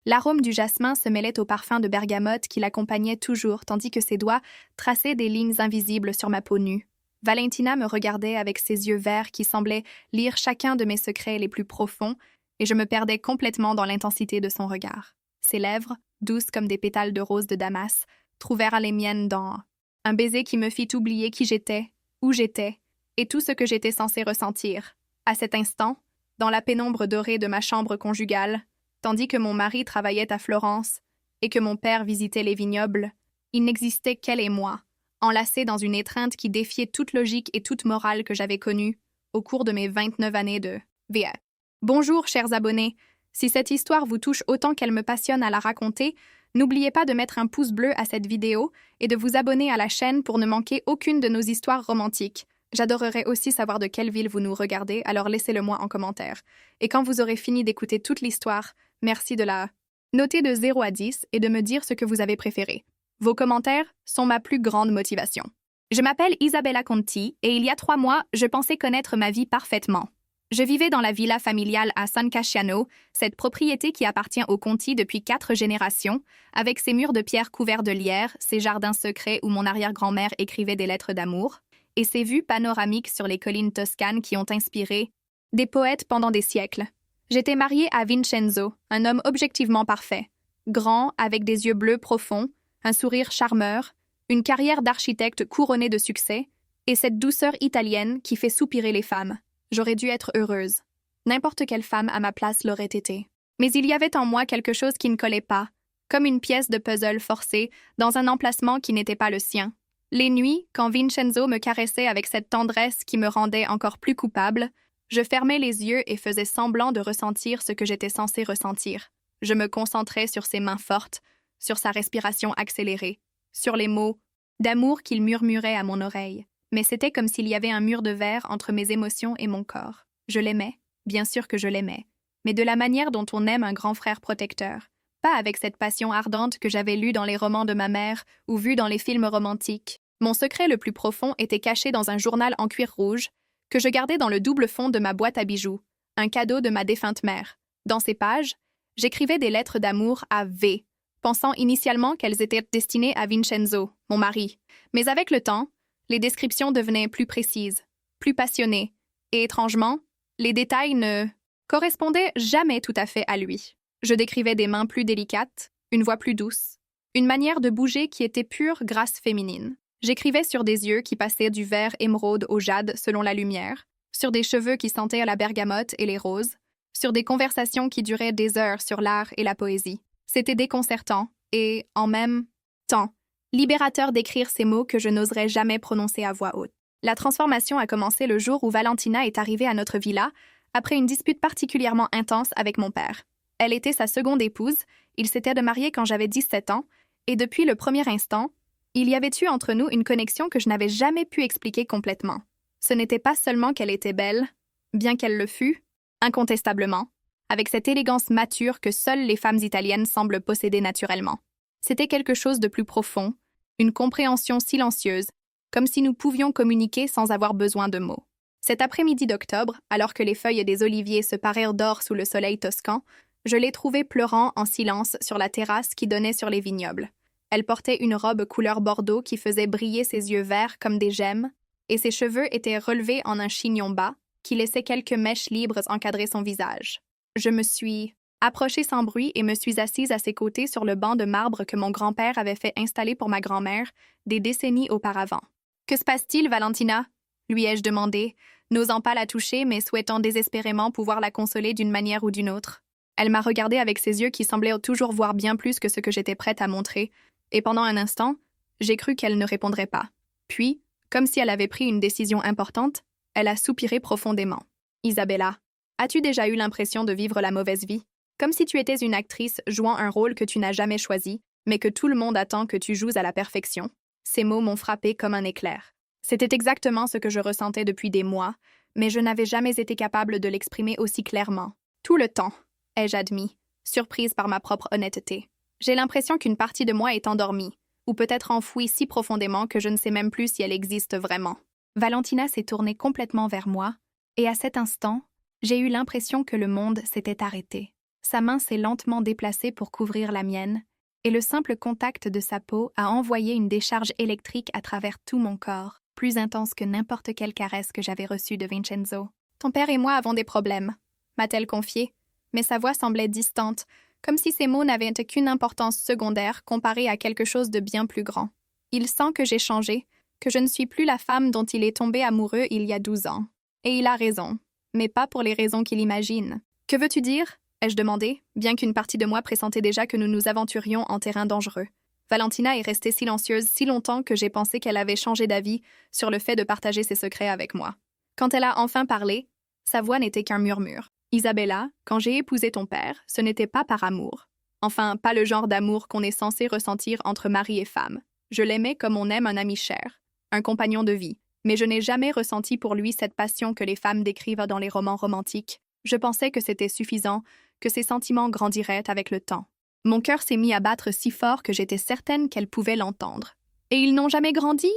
L'arôme du jasmin se mêlait au parfum de bergamote qui l'accompagnait toujours, tandis que ses doigts traçaient des lignes invisibles sur ma peau nue. Valentina me regardait avec ses yeux verts qui semblaient lire chacun de mes secrets les plus profonds, et je me perdais complètement dans l'intensité de son regard. Ses lèvres, douces comme des pétales de rose de Damas, trouvèrent les miennes dans un baiser qui me fit oublier qui j'étais, où j'étais, et tout ce que j'étais censée ressentir. À cet instant, dans la pénombre dorée de ma chambre conjugale, tandis que mon mari travaillait à Florence et que mon père visitait les vignobles, il n'existait qu'elle et moi, enlacés dans une étreinte qui défiait toute logique et toute morale que j'avais connue au cours de mes 29 années de VA. Bonjour, chers abonnés. Si cette histoire vous touche autant qu'elle me passionne à la raconter, n'oubliez pas de mettre un pouce bleu à cette vidéo et de vous abonner à la chaîne pour ne manquer aucune de nos histoires romantiques. J'adorerais aussi savoir de quelle ville vous nous regardez, alors laissez-le moi en commentaire. Et quand vous aurez fini d'écouter toute l'histoire, merci de la noter de 0 à 10 et de me dire ce que vous avez préféré. Vos commentaires sont ma plus grande motivation. Je m'appelle Isabella Conti et il y a 3 mois, je pensais connaître ma vie parfaitement. Je vivais dans la villa familiale à San Casciano, cette propriété qui appartient aux Conti depuis 4 générations, avec ses murs de pierre couverts de lierre, ses jardins secrets où mon arrière-grand-mère écrivait des lettres d'amour, et ses vues panoramiques sur les collines toscanes qui ont inspiré des poètes pendant des siècles. J'étais mariée à Vincenzo, un homme objectivement parfait, grand, avec des yeux bleus profonds, un sourire charmeur, une carrière d'architecte couronnée de succès, et cette douceur italienne qui fait soupirer les femmes. J'aurais dû être heureuse. N'importe quelle femme à ma place l'aurait été. Mais il y avait en moi quelque chose qui ne collait pas, comme une pièce de puzzle forcée dans un emplacement qui n'était pas le sien. Les nuits, quand Vincenzo me caressait avec cette tendresse qui me rendait encore plus coupable, je fermais les yeux et faisais semblant de ressentir ce que j'étais censée ressentir. Je me concentrais sur ses mains fortes, sur sa respiration accélérée, sur les mots d'amour qu'il murmurait à mon oreille. Mais c'était comme s'il y avait un mur de verre entre mes émotions et mon corps. Je l'aimais, bien sûr que je l'aimais, mais de la manière dont on aime un grand frère protecteur, pas avec cette passion ardente que j'avais lue dans les romans de ma mère ou vue dans les films romantiques. Mon secret le plus profond était caché dans un journal en cuir rouge que je gardais dans le double fond de ma boîte à bijoux, un cadeau de ma défunte mère. Dans ces pages, j'écrivais des lettres d'amour à V, pensant initialement qu'elles étaient destinées à Vincenzo, mon mari. Mais avec le temps, les descriptions devenaient plus précises, plus passionnées, et étrangement, les détails ne correspondaient jamais tout à fait à lui. Je décrivais des mains plus délicates, une voix plus douce, une manière de bouger qui était pure grâce féminine. J'écrivais sur des yeux qui passaient du vert émeraude au jade selon la lumière, sur des cheveux qui sentaient à la bergamote et les roses, sur des conversations qui duraient des heures sur l'art et la poésie. C'était déconcertant et, en même temps, libérateur d'écrire ces mots que je n'oserais jamais prononcer à voix haute. La transformation a commencé le jour où Valentina est arrivée à notre villa, après une dispute particulièrement intense avec mon père. Elle était sa seconde épouse, il s'était marié quand j'avais 17 ans, et depuis le premier instant, il y avait eu entre nous une connexion que je n'avais jamais pu expliquer complètement. Ce n'était pas seulement qu'elle était belle, bien qu'elle le fût, incontestablement, avec cette élégance mature que seules les femmes italiennes semblent posséder naturellement. C'était quelque chose de plus profond, une compréhension silencieuse, comme si nous pouvions communiquer sans avoir besoin de mots. Cet après-midi d'octobre, alors que les feuilles des oliviers se parèrent d'or sous le soleil toscan, je l'ai trouvée pleurant en silence sur la terrasse qui donnait sur les vignobles. Elle portait une robe couleur bordeaux qui faisait briller ses yeux verts comme des gemmes, et ses cheveux étaient relevés en un chignon bas qui laissait quelques mèches libres encadrer son visage. Je me suis approchée sans bruit et me suis assise à ses côtés sur le banc de marbre que mon grand-père avait fait installer pour ma grand-mère des décennies auparavant. « Que se passe-t-il, Valentina ?» lui ai-je demandé, n'osant pas la toucher mais souhaitant désespérément pouvoir la consoler d'une manière ou d'une autre. Elle m'a regardé avec ses yeux qui semblaient toujours voir bien plus que ce que j'étais prête à montrer, et pendant un instant, j'ai cru qu'elle ne répondrait pas. Puis, comme si elle avait pris une décision importante, elle a soupiré profondément. « Isabella, as-tu déjà eu l'impression de vivre la mauvaise vie? Comme si tu étais une actrice jouant un rôle que tu n'as jamais choisi, mais que tout le monde attend que tu joues à la perfection. » Ces mots m'ont frappé comme un éclair. C'était exactement ce que je ressentais depuis des mois, mais je n'avais jamais été capable de l'exprimer aussi clairement. Tout le temps, ai-je admis, surprise par ma propre honnêteté. J'ai l'impression qu'une partie de moi est endormie, ou peut-être enfouie si profondément que je ne sais même plus si elle existe vraiment. Valentina s'est tournée complètement vers moi, et à cet instant, j'ai eu l'impression que le monde s'était arrêté. Sa main s'est lentement déplacée pour couvrir la mienne, et le simple contact de sa peau a envoyé une décharge électrique à travers tout mon corps, plus intense que n'importe quelle caresse que j'avais reçue de Vincenzo. « Ton père et moi avons des problèmes », m'a-t-elle confié, mais sa voix semblait distante, comme si ces mots n'avaient qu'une importance secondaire comparée à quelque chose de bien plus grand. Il sent que j'ai changé, que je ne suis plus la femme dont il est tombé amoureux il y a 12 ans. Et il a raison, mais pas pour les raisons qu'il imagine. « Que veux-tu dire ?» ai-je demandé, bien qu'une partie de moi pressentait déjà que nous nous aventurions en terrain dangereux. Valentina est restée silencieuse si longtemps que j'ai pensé qu'elle avait changé d'avis sur le fait de partager ses secrets avec moi. Quand elle a enfin parlé, sa voix n'était qu'un murmure. « Isabella, quand j'ai épousé ton père, ce n'était pas par amour. Enfin, pas le genre d'amour qu'on est censé ressentir entre mari et femme. Je l'aimais comme on aime un ami cher, un compagnon de vie. Mais je n'ai jamais ressenti pour lui cette passion que les femmes décrivent dans les romans romantiques. Je pensais que c'était suffisant, que ses sentiments grandiraient avec le temps. Mon cœur s'est mis à battre si fort que j'étais certaine qu'elle pouvait l'entendre. « Et ils n'ont jamais grandi ?»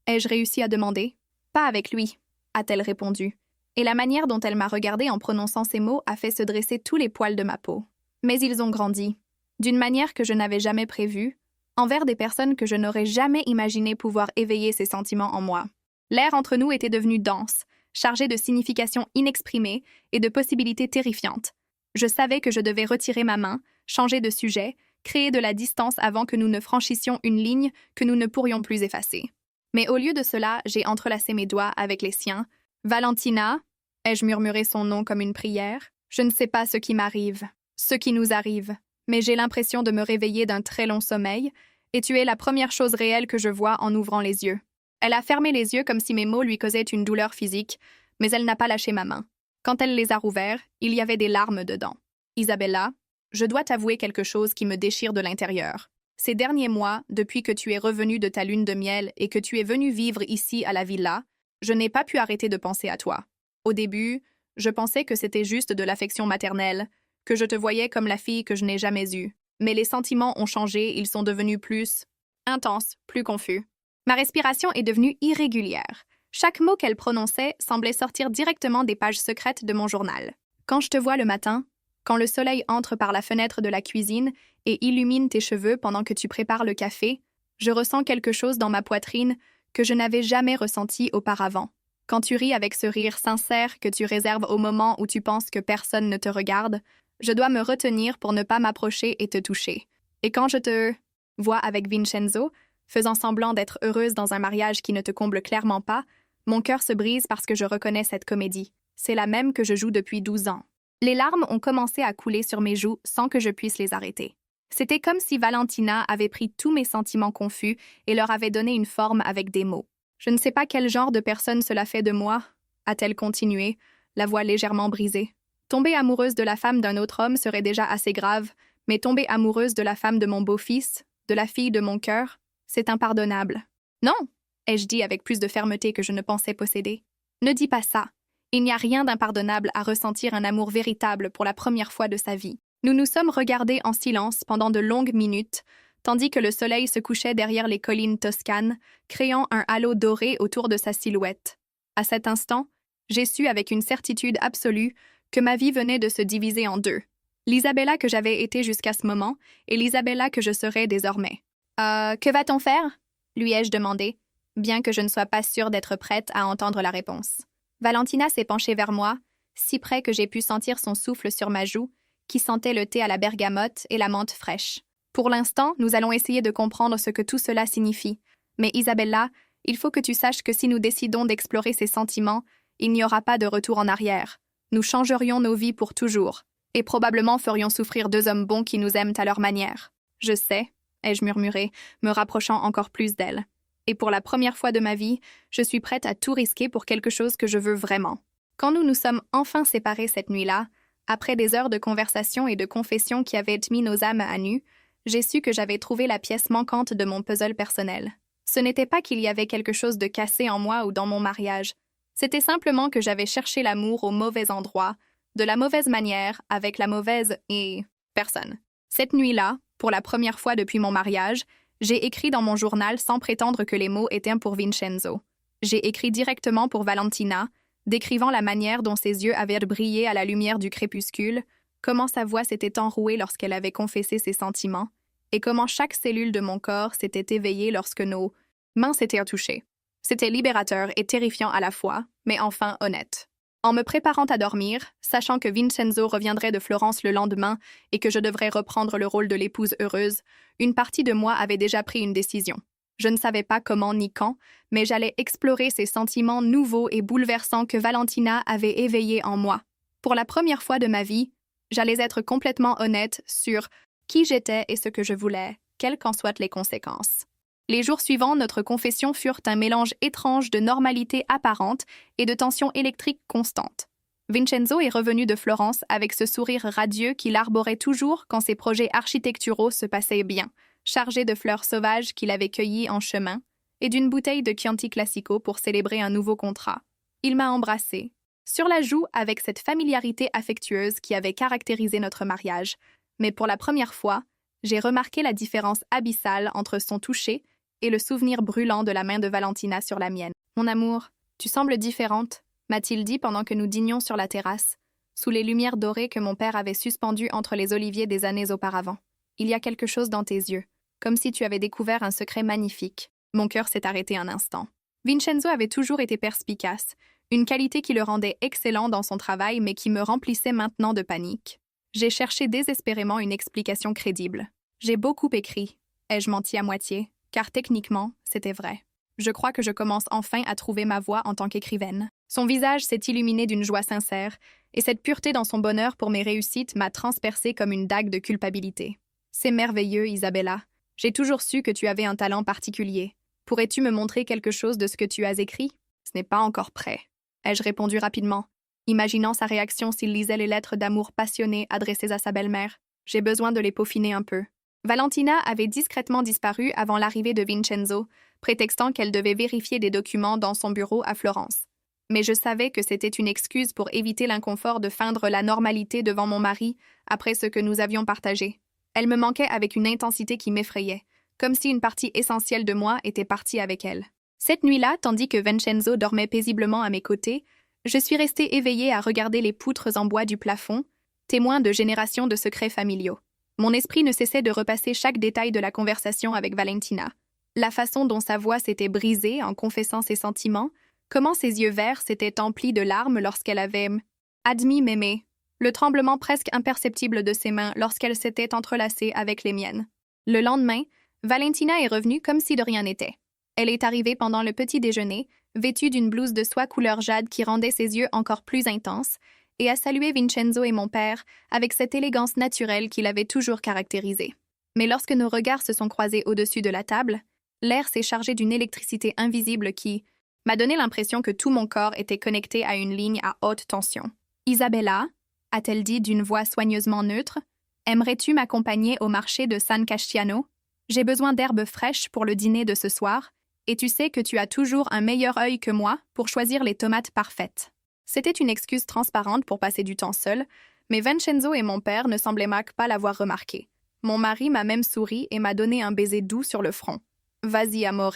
ai-je réussi à demander. « Pas avec lui », a-t-elle répondu. Et la manière dont elle m'a regardée en prononçant ces mots a fait se dresser tous les poils de ma peau. Mais ils ont grandi, d'une manière que je n'avais jamais prévue, envers des personnes que je n'aurais jamais imaginé pouvoir éveiller ces sentiments en moi. L'air entre nous était devenu dense, chargé de significations inexprimées et de possibilités terrifiantes. Je savais que je devais retirer ma main, changer de sujet, créer de la distance avant que nous ne franchissions une ligne que nous ne pourrions plus effacer. Mais au lieu de cela, j'ai entrelacé mes doigts avec les siens. « Valentina » ai-je murmuré son nom comme une prière. « Je ne sais pas ce qui m'arrive, ce qui nous arrive, mais j'ai l'impression de me réveiller d'un très long sommeil, et tu es la première chose réelle que je vois en ouvrant les yeux. » Elle a fermé les yeux comme si mes mots lui causaient une douleur physique, mais elle n'a pas lâché ma main. Quand elle les a rouverts, il y avait des larmes dedans. « Isabella, je dois t'avouer quelque chose qui me déchire de l'intérieur. Ces derniers mois, depuis que tu es revenue de ta lune de miel et que tu es venue vivre ici à la villa, je n'ai pas pu arrêter de penser à toi. Au début, je pensais que c'était juste de l'affection maternelle, que je te voyais comme la fille que je n'ai jamais eue. Mais les sentiments ont changé, ils sont devenus plus intenses, plus confus. Ma respiration est devenue irrégulière. Chaque mot qu'elle prononçait semblait sortir directement des pages secrètes de mon journal. Quand je te vois le matin, quand le soleil entre par la fenêtre de la cuisine et illumine tes cheveux pendant que tu prépares le café, je ressens quelque chose dans ma poitrine que je n'avais jamais ressenti auparavant. Quand tu ris avec ce rire sincère que tu réserves au moment où tu penses que personne ne te regarde, je dois me retenir pour ne pas m'approcher et te toucher. Et quand je te vois avec Vincenzo, faisant semblant d'être heureuse dans un mariage qui ne te comble clairement pas, mon cœur se brise parce que je reconnais cette comédie. C'est la même que je joue depuis 12 ans. Les larmes ont commencé à couler sur mes joues sans que je puisse les arrêter. C'était comme si Valentina avait pris tous mes sentiments confus et leur avait donné une forme avec des mots. « Je ne sais pas quel genre de personne cela fait de moi », a-t-elle continué, la voix légèrement brisée. « Tomber amoureuse de la femme d'un autre homme serait déjà assez grave, mais tomber amoureuse de la femme de mon beau-fils, de la fille de mon cœur, c'est impardonnable. »« Non !» ai-je dit avec plus de fermeté que je ne pensais posséder. « Ne dis pas ça. Il n'y a rien d'impardonnable à ressentir un amour véritable pour la première fois de sa vie. » Nous nous sommes regardés en silence pendant de longues minutes, tandis que le soleil se couchait derrière les collines toscanes, créant un halo doré autour de sa silhouette. À cet instant, j'ai su avec une certitude absolue que ma vie venait de se diviser en deux. L'Isabella que j'avais été jusqu'à ce moment et l'Isabella que je serais désormais. « Que va-t-on faire ?» lui ai-je demandé, bien que je ne sois pas sûre d'être prête à entendre la réponse. Valentina s'est penchée vers moi, si près que j'ai pu sentir son souffle sur ma joue, qui sentait le thé à la bergamote et la menthe fraîche. Pour l'instant, nous allons essayer de comprendre ce que tout cela signifie. Mais Isabella, il faut que tu saches que si nous décidons d'explorer ces sentiments, il n'y aura pas de retour en arrière. Nous changerions nos vies pour toujours, et probablement ferions souffrir deux hommes bons qui nous aiment à leur manière. Je sais, ai-je murmuré, me rapprochant encore plus d'elle. Et pour la première fois de ma vie, je suis prête à tout risquer pour quelque chose que je veux vraiment. Quand nous nous sommes enfin séparés cette nuit-là, après des heures de conversation et de confession qui avaient mis nos âmes à nu, j'ai su que j'avais trouvé la pièce manquante de mon puzzle personnel. Ce n'était pas qu'il y avait quelque chose de cassé en moi ou dans mon mariage. C'était simplement que j'avais cherché l'amour au mauvais endroit, de la mauvaise manière, avec la mauvaise personne. Cette nuit-là, pour la première fois depuis mon mariage, j'ai écrit dans mon journal sans prétendre que les mots étaient pour Vincenzo. J'ai écrit directement pour Valentina, décrivant la manière dont ses yeux avaient brillé à la lumière du crépuscule, comment sa voix s'était enrouée lorsqu'elle avait confessé ses sentiments, et comment chaque cellule de mon corps s'était éveillée lorsque nos mains s'étaient touchées. C'était libérateur et terrifiant à la fois, mais enfin honnête. En me préparant à dormir, sachant que Vincenzo reviendrait de Florence le lendemain et que je devrais reprendre le rôle de l'épouse heureuse, une partie de moi avait déjà pris une décision. Je ne savais pas comment ni quand, mais j'allais explorer ces sentiments nouveaux et bouleversants que Valentina avait éveillés en moi. Pour la première fois de ma vie, j'allais être complètement honnête sur qui j'étais et ce que je voulais, quelles qu'en soient les conséquences. Les jours suivants, notre confession furent un mélange étrange de normalité apparente et de tension électrique constante. Vincenzo est revenu de Florence avec ce sourire radieux qu'il arborait toujours quand ses projets architecturaux se passaient bien, chargé de fleurs sauvages qu'il avait cueillies en chemin et d'une bouteille de Chianti Classico pour célébrer un nouveau contrat. Il m'a embrassée, sur la joue avec cette familiarité affectueuse qui avait caractérisé notre mariage, mais pour la première fois, j'ai remarqué la différence abyssale entre son toucher et le souvenir brûlant de la main de Valentina sur la mienne. « Mon amour, tu sembles différente », m'a-t-il dit pendant que nous dînions sur la terrasse, sous les lumières dorées que mon père avait suspendues entre les oliviers des années auparavant. « Il y a quelque chose dans tes yeux, comme si tu avais découvert un secret magnifique. » Mon cœur s'est arrêté un instant. Vincenzo avait toujours été perspicace, une qualité qui le rendait excellent dans son travail mais qui me remplissait maintenant de panique. J'ai cherché désespérément une explication crédible. J'ai beaucoup écrit. Ai-je menti à moitié? Car techniquement, c'était vrai. Je crois que je commence enfin à trouver ma voie en tant qu'écrivaine. Son visage s'est illuminé d'une joie sincère, et cette pureté dans son bonheur pour mes réussites m'a transpercée comme une dague de culpabilité. C'est merveilleux, Isabella. J'ai toujours su que tu avais un talent particulier. Pourrais-tu me montrer quelque chose de ce que tu as écrit? Ce n'est pas encore prêt. Ai-je répondu rapidement, imaginant sa réaction s'il lisait les lettres d'amour passionnées adressées à sa belle-mère. J'ai besoin de les peaufiner un peu. Valentina avait discrètement disparu avant l'arrivée de Vincenzo, prétextant qu'elle devait vérifier des documents dans son bureau à Florence. Mais je savais que c'était une excuse pour éviter l'inconfort de feindre la normalité devant mon mari après ce que nous avions partagé. Elle me manquait avec une intensité qui m'effrayait, comme si une partie essentielle de moi était partie avec elle. Cette nuit-là, tandis que Vincenzo dormait paisiblement à mes côtés, je suis restée éveillée à regarder les poutres en bois du plafond, témoin de générations de secrets familiaux. Mon esprit ne cessait de repasser chaque détail de la conversation avec Valentina. La façon dont sa voix s'était brisée en confessant ses sentiments, comment ses yeux verts s'étaient emplis de larmes lorsqu'elle avait admis m'aimer, le tremblement presque imperceptible de ses mains lorsqu'elles s'étaient entrelacées avec les miennes. Le lendemain, Valentina est revenue comme si de rien n'était. Elle est arrivée pendant le petit déjeuner, vêtue d'une blouse de soie couleur jade qui rendait ses yeux encore plus intenses, et a salué Vincenzo et mon père avec cette élégance naturelle qui l'avait toujours caractérisée. Mais lorsque nos regards se sont croisés au-dessus de la table, l'air s'est chargé d'une électricité invisible qui m'a donné l'impression que tout mon corps était connecté à une ligne à haute tension. « Isabella » a-t-elle dit d'une voix soigneusement neutre, « aimerais-tu m'accompagner au marché de San Casciano? J'ai besoin d'herbes fraîches pour le dîner de ce soir, et tu sais que tu as toujours un meilleur œil que moi pour choisir les tomates parfaites. » C'était une excuse transparente pour passer du temps seul, mais Vincenzo et mon père ne semblaient pas l'avoir remarqué. Mon mari m'a même souri et m'a donné un baiser doux sur le front. « Vas-y, amore,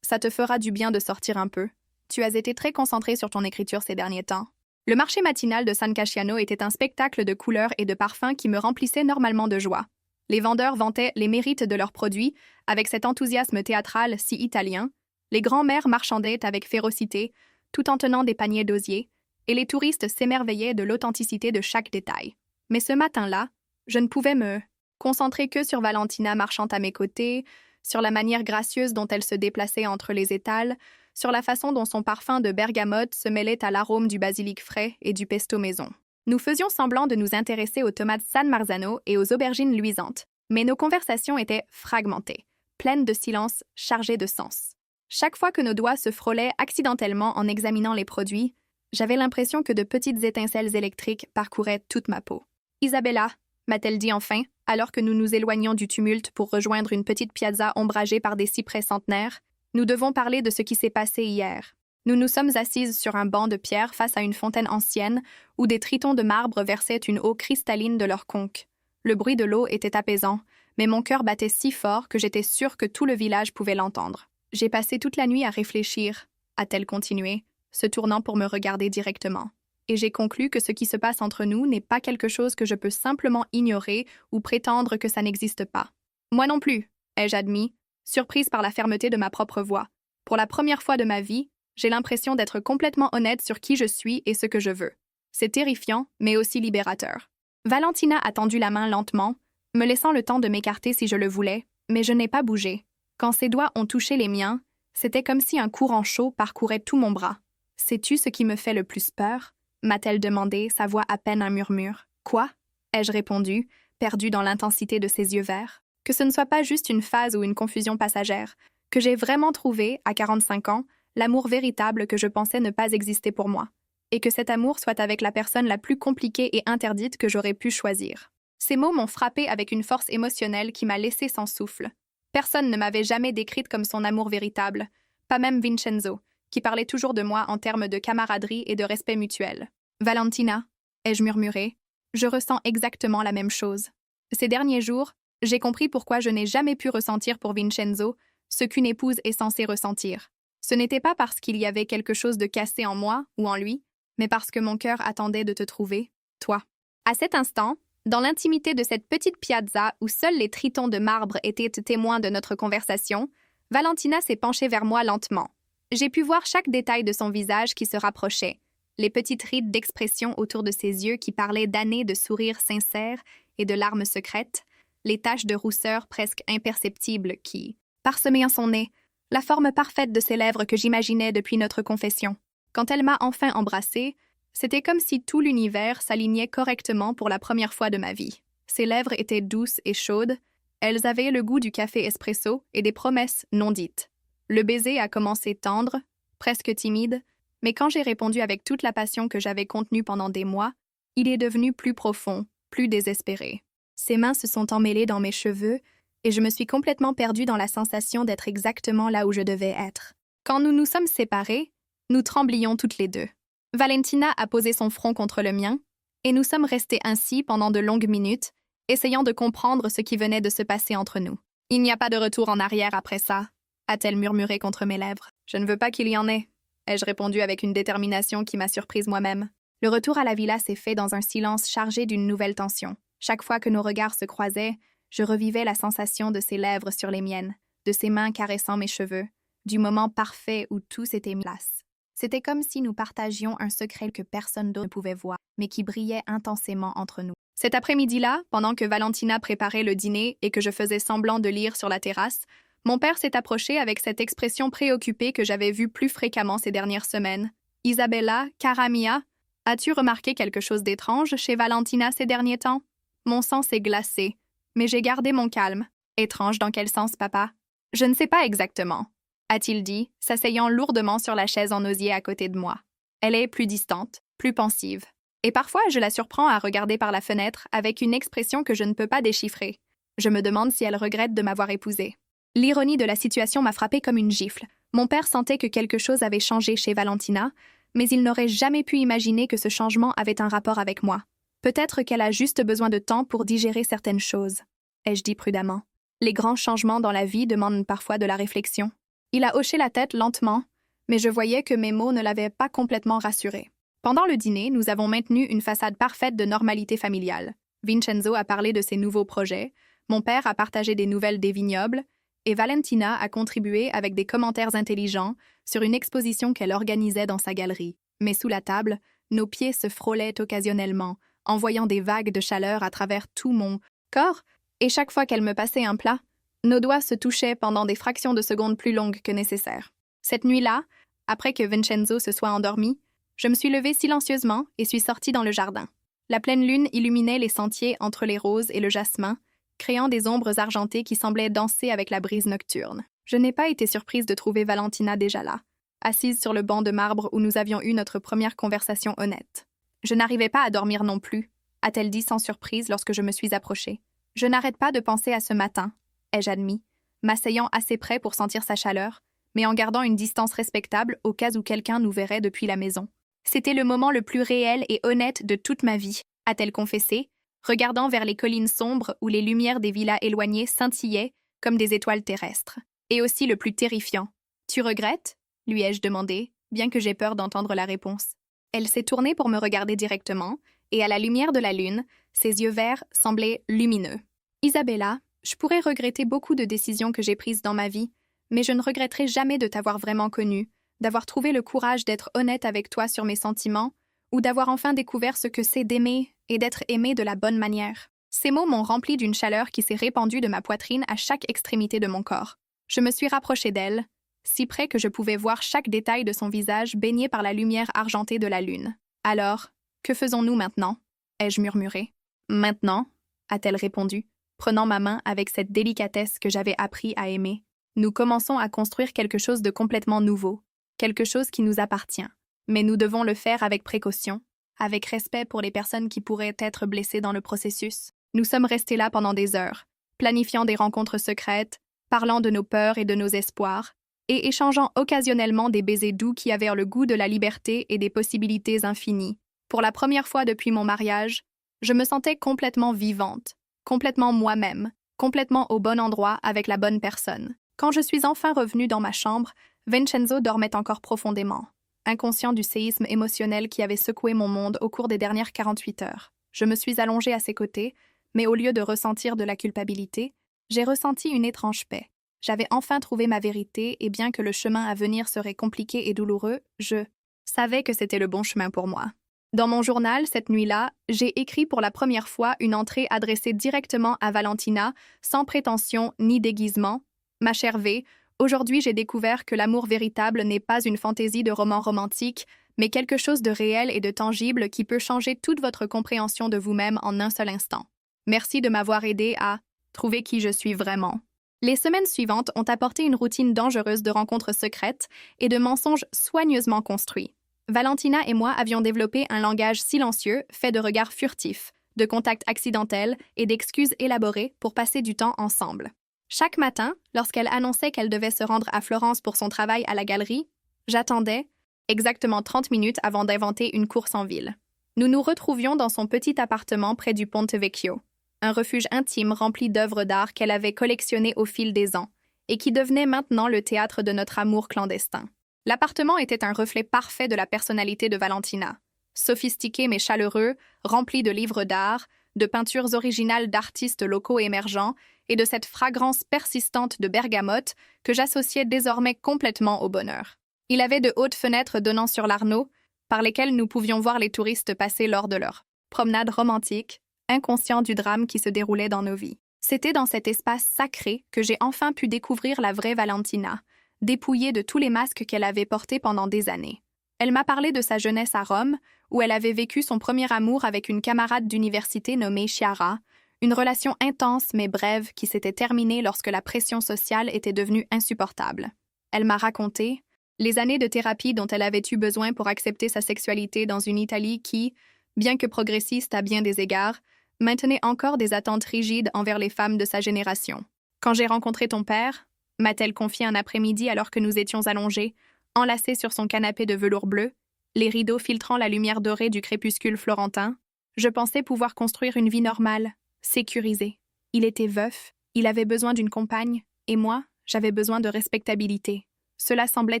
ça te fera du bien de sortir un peu. Tu as été très concentré sur ton écriture ces derniers temps. » Le marché matinal de San Casciano était un spectacle de couleurs et de parfums qui me remplissait normalement de joie. Les vendeurs vantaient les mérites de leurs produits avec cet enthousiasme théâtral si italien, les grands-mères marchandaient avec férocité, tout en tenant des paniers d'osier, et les touristes s'émerveillaient de l'authenticité de chaque détail. Mais ce matin-là, je ne pouvais me concentrer que sur Valentina marchant à mes côtés, sur la manière gracieuse dont elle se déplaçait entre les étals, sur la façon dont son parfum de bergamote se mêlait à l'arôme du basilic frais et du pesto maison. Nous faisions semblant de nous intéresser aux tomates San Marzano et aux aubergines luisantes, mais nos conversations étaient fragmentées, pleines de silence, chargées de sens. Chaque fois que nos doigts se frôlaient accidentellement en examinant les produits, j'avais l'impression que de petites étincelles électriques parcouraient toute ma peau. « Isabella » m'a-t-elle dit enfin, alors que nous nous éloignions du tumulte pour rejoindre une petite piazza ombragée par des cyprès centenaires, « nous devons parler de ce qui s'est passé hier. » Nous nous sommes assises sur un banc de pierre face à une fontaine ancienne où des tritons de marbre versaient une eau cristalline de leur conque. Le bruit de l'eau était apaisant, mais mon cœur battait si fort que j'étais sûre que tout le village pouvait l'entendre. « J'ai passé toute la nuit à réfléchir, » a-t-elle continué, se tournant pour me regarder directement. et j'ai conclu que ce qui se passe entre nous n'est pas quelque chose que je peux simplement ignorer ou prétendre que ça n'existe pas. Moi non plus, ai-je admis, surprise par la fermeté de ma propre voix. Pour la première fois de ma vie, j'ai l'impression d'être complètement honnête sur qui je suis et ce que je veux. C'est terrifiant, mais aussi libérateur. Valentina a tendu la main lentement, me laissant le temps de m'écarter si je le voulais, mais je n'ai pas bougé. Quand ses doigts ont touché les miens, c'était comme si un courant chaud parcourait tout mon bras. « Sais-tu ce qui me fait le plus peur ?» m'a-t-elle demandé, sa voix à peine un murmure. « Quoi ?» ai-je répondu, perdu dans l'intensité de ses yeux verts. Que ce ne soit pas juste une phase ou une confusion passagère, que j'ai vraiment trouvé, à 45 ans, l'amour véritable que je pensais ne pas exister pour moi, et que cet amour soit avec la personne la plus compliquée et interdite que j'aurais pu choisir. Ces mots m'ont frappé avec une force émotionnelle qui m'a laissé sans souffle. Personne ne m'avait jamais décrite comme son amour véritable, pas même Vincenzo, qui parlait toujours de moi en termes de camaraderie et de respect mutuel. « Valentina », ai-je murmuré, « je ressens exactement la même chose. Ces derniers jours, j'ai compris pourquoi je n'ai jamais pu ressentir pour Vincenzo ce qu'une épouse est censée ressentir. Ce n'était pas parce qu'il y avait quelque chose de cassé en moi ou en lui, mais parce que mon cœur attendait de te trouver, toi. » À cet instant, dans l'intimité de cette petite piazza où seuls les tritons de marbre étaient témoins de notre conversation, Valentina s'est penchée vers moi lentement. J'ai pu voir chaque détail de son visage qui se rapprochait, les petites rides d'expression autour de ses yeux qui parlaient d'années de sourires sincères et de larmes secrètes, les taches de rousseur presque imperceptibles qui parsemaient son nez, la forme parfaite de ses lèvres que j'imaginais depuis notre confession. Quand elle m'a enfin embrassée, c'était comme si tout l'univers s'alignait correctement pour la première fois de ma vie. Ses lèvres étaient douces et chaudes, elles avaient le goût du café espresso et des promesses non dites. Le baiser a commencé tendre, presque timide, mais quand j'ai répondu avec toute la passion que j'avais contenue pendant des mois, il est devenu plus profond, plus désespéré. Ses mains se sont emmêlées dans mes cheveux et je me suis complètement perdue dans la sensation d'être exactement là où je devais être. Quand nous nous sommes séparés, nous tremblions toutes les deux. Valentina a posé son front contre le mien et nous sommes restés ainsi pendant de longues minutes, essayant de comprendre ce qui venait de se passer entre nous. « Il n'y a pas de retour en arrière après ça », a-t-elle murmuré contre mes lèvres. « Je ne veux pas qu'il y en ait », ai-je répondu avec une détermination qui m'a surprise moi-même. Le retour à la villa s'est fait dans un silence chargé d'une nouvelle tension. Chaque fois que nos regards se croisaient, je revivais la sensation de ses lèvres sur les miennes, de ses mains caressant mes cheveux, du moment parfait où tout s'était mis en place. C'était comme si nous partagions un secret que personne d'autre ne pouvait voir, mais qui brillait intensément entre nous. Cet après-midi-là, pendant que Valentina préparait le dîner et que je faisais semblant de lire sur la terrasse, mon père s'est approché avec cette expression préoccupée que j'avais vue plus fréquemment ces dernières semaines. « Isabella, cara mia, as-tu remarqué quelque chose d'étrange chez Valentina ces derniers temps ?» Mon sang s'est glacé, mais j'ai gardé mon calme. « Étrange dans quel sens, papa ?»« Je ne sais pas exactement, » a-t-il dit, s'asseyant lourdement sur la chaise en osier à côté de moi. Elle est plus distante, plus pensive. Et parfois, je la surprends à regarder par la fenêtre avec une expression que je ne peux pas déchiffrer. Je me demande si elle regrette de m'avoir épousée. L'ironie de la situation m'a frappée comme une gifle. Mon père sentait que quelque chose avait changé chez Valentina, mais il n'aurait jamais pu imaginer que ce changement avait un rapport avec moi. Peut-être qu'elle a juste besoin de temps pour digérer certaines choses, ai-je dit prudemment. Les grands changements dans la vie demandent parfois de la réflexion. Il a hoché la tête lentement, mais je voyais que mes mots ne l'avaient pas complètement rassuré. Pendant le dîner, nous avons maintenu une façade parfaite de normalité familiale. Vincenzo a parlé de ses nouveaux projets, mon père a partagé des nouvelles des vignobles, et Valentina a contribué avec des commentaires intelligents sur une exposition qu'elle organisait dans sa galerie. Mais sous la table, nos pieds se frôlaient occasionnellement, envoyant des vagues de chaleur à travers tout mon corps, et chaque fois qu'elle me passait un plat, nos doigts se touchaient pendant des fractions de secondes plus longues que nécessaire. Cette nuit-là, après que Vincenzo se soit endormi, je me suis levée silencieusement et suis sortie dans le jardin. La pleine lune illuminait les sentiers entre les roses et le jasmin, créant des ombres argentées qui semblaient danser avec la brise nocturne. Je n'ai pas été surprise de trouver Valentina déjà là, assise sur le banc de marbre où nous avions eu notre première conversation honnête. Je n'arrivais pas à dormir non plus, a-t-elle dit sans surprise lorsque je me suis approchée. Je n'arrête pas de penser à ce matin, ai-je admis, m'asseyant assez près pour sentir sa chaleur, mais en gardant une distance respectable au cas où quelqu'un nous verrait depuis la maison. C'était le moment le plus réel et honnête de toute ma vie, a-t-elle confessé, regardant vers les collines sombres où les lumières des villas éloignées scintillaient comme des étoiles terrestres. Et aussi le plus terrifiant. « Tu regrettes ?» lui ai-je demandé, bien que j'aie peur d'entendre la réponse. Elle s'est tournée pour me regarder directement, et à la lumière de la lune, ses yeux verts semblaient lumineux. Isabella, je pourrais regretter beaucoup de décisions que j'ai prises dans ma vie, mais je ne regretterai jamais de t'avoir vraiment connue, d'avoir trouvé le courage d'être honnête avec toi sur mes sentiments, ou d'avoir enfin découvert ce que c'est d'aimer et d'être aimé de la bonne manière. Ces mots m'ont rempli d'une chaleur qui s'est répandue de ma poitrine à chaque extrémité de mon corps. Je me suis rapprochée d'elle, si près que je pouvais voir chaque détail de son visage baigné par la lumière argentée de la lune. « Alors, que faisons-nous maintenant » ai-je murmuré. « Maintenant » a-t-elle répondu, prenant ma main avec cette délicatesse que j'avais appris à aimer. « Nous commençons à construire quelque chose de complètement nouveau, quelque chose qui nous appartient. Mais nous devons le faire avec précaution, avec respect pour les personnes qui pourraient être blessées dans le processus. Nous sommes restés là pendant des heures, planifiant des rencontres secrètes, parlant de nos peurs et de nos espoirs, et échangeant occasionnellement des baisers doux qui avaient le goût de la liberté et des possibilités infinies. Pour la première fois depuis mon mariage, je me sentais complètement vivante, complètement moi-même, complètement au bon endroit avec la bonne personne. Quand je suis enfin revenue dans ma chambre, Vincenzo dormait encore profondément, inconscient du séisme émotionnel qui avait secoué mon monde au cours des dernières 48 heures. Je me suis allongée à ses côtés, mais au lieu de ressentir de la culpabilité, j'ai ressenti une étrange paix. J'avais enfin trouvé ma vérité et bien que le chemin à venir serait compliqué et douloureux, je savais que c'était le bon chemin pour moi. Dans mon journal, cette nuit-là, j'ai écrit pour la première fois une entrée adressée directement à Valentina, sans prétention ni déguisement. Ma chère V, aujourd'hui j'ai découvert que l'amour véritable n'est pas une fantaisie de roman romantique, mais quelque chose de réel et de tangible qui peut changer toute votre compréhension de vous-même en un seul instant. Merci de m'avoir aidé à trouver qui je suis vraiment. Les semaines suivantes ont apporté une routine dangereuse de rencontres secrètes et de mensonges soigneusement construits. Valentina et moi avions développé un langage silencieux fait de regards furtifs, de contacts accidentels et d'excuses élaborées pour passer du temps ensemble. Chaque matin, lorsqu'elle annonçait qu'elle devait se rendre à Florence pour son travail à la galerie, j'attendais exactement 30 minutes avant d'inventer une course en ville. Nous nous retrouvions dans son petit appartement près du Ponte Vecchio, un refuge intime rempli d'œuvres d'art qu'elle avait collectionnées au fil des ans et qui devenait maintenant le théâtre de notre amour clandestin. L'appartement était un reflet parfait de la personnalité de Valentina, sophistiqué mais chaleureux, rempli de livres d'art, de peintures originales d'artistes locaux émergents et de cette fragrance persistante de bergamote que j'associais désormais complètement au bonheur. Il avait de hautes fenêtres donnant sur l'Arno, par lesquelles nous pouvions voir les touristes passer lors de leur promenade romantique, inconscients du drame qui se déroulait dans nos vies. C'était dans cet espace sacré que j'ai enfin pu découvrir la vraie Valentina, dépouillée de tous les masques qu'elle avait portés pendant des années. Elle m'a parlé de sa jeunesse à Rome, où elle avait vécu son premier amour avec une camarade d'université nommée Chiara, une relation intense mais brève qui s'était terminée lorsque la pression sociale était devenue insupportable. Elle m'a raconté les années de thérapie dont elle avait eu besoin pour accepter sa sexualité dans une Italie qui, bien que progressiste à bien des égards, maintenait encore des attentes rigides envers les femmes de sa génération. Quand j'ai rencontré ton père, m'a-t-elle confié un après-midi alors que nous étions allongés, enlacés sur son canapé de velours bleu, les rideaux filtrant la lumière dorée du crépuscule florentin, je pensais pouvoir construire une vie normale, sécurisée. Il était veuf, il avait besoin d'une compagne, et moi, j'avais besoin de respectabilité. Cela semblait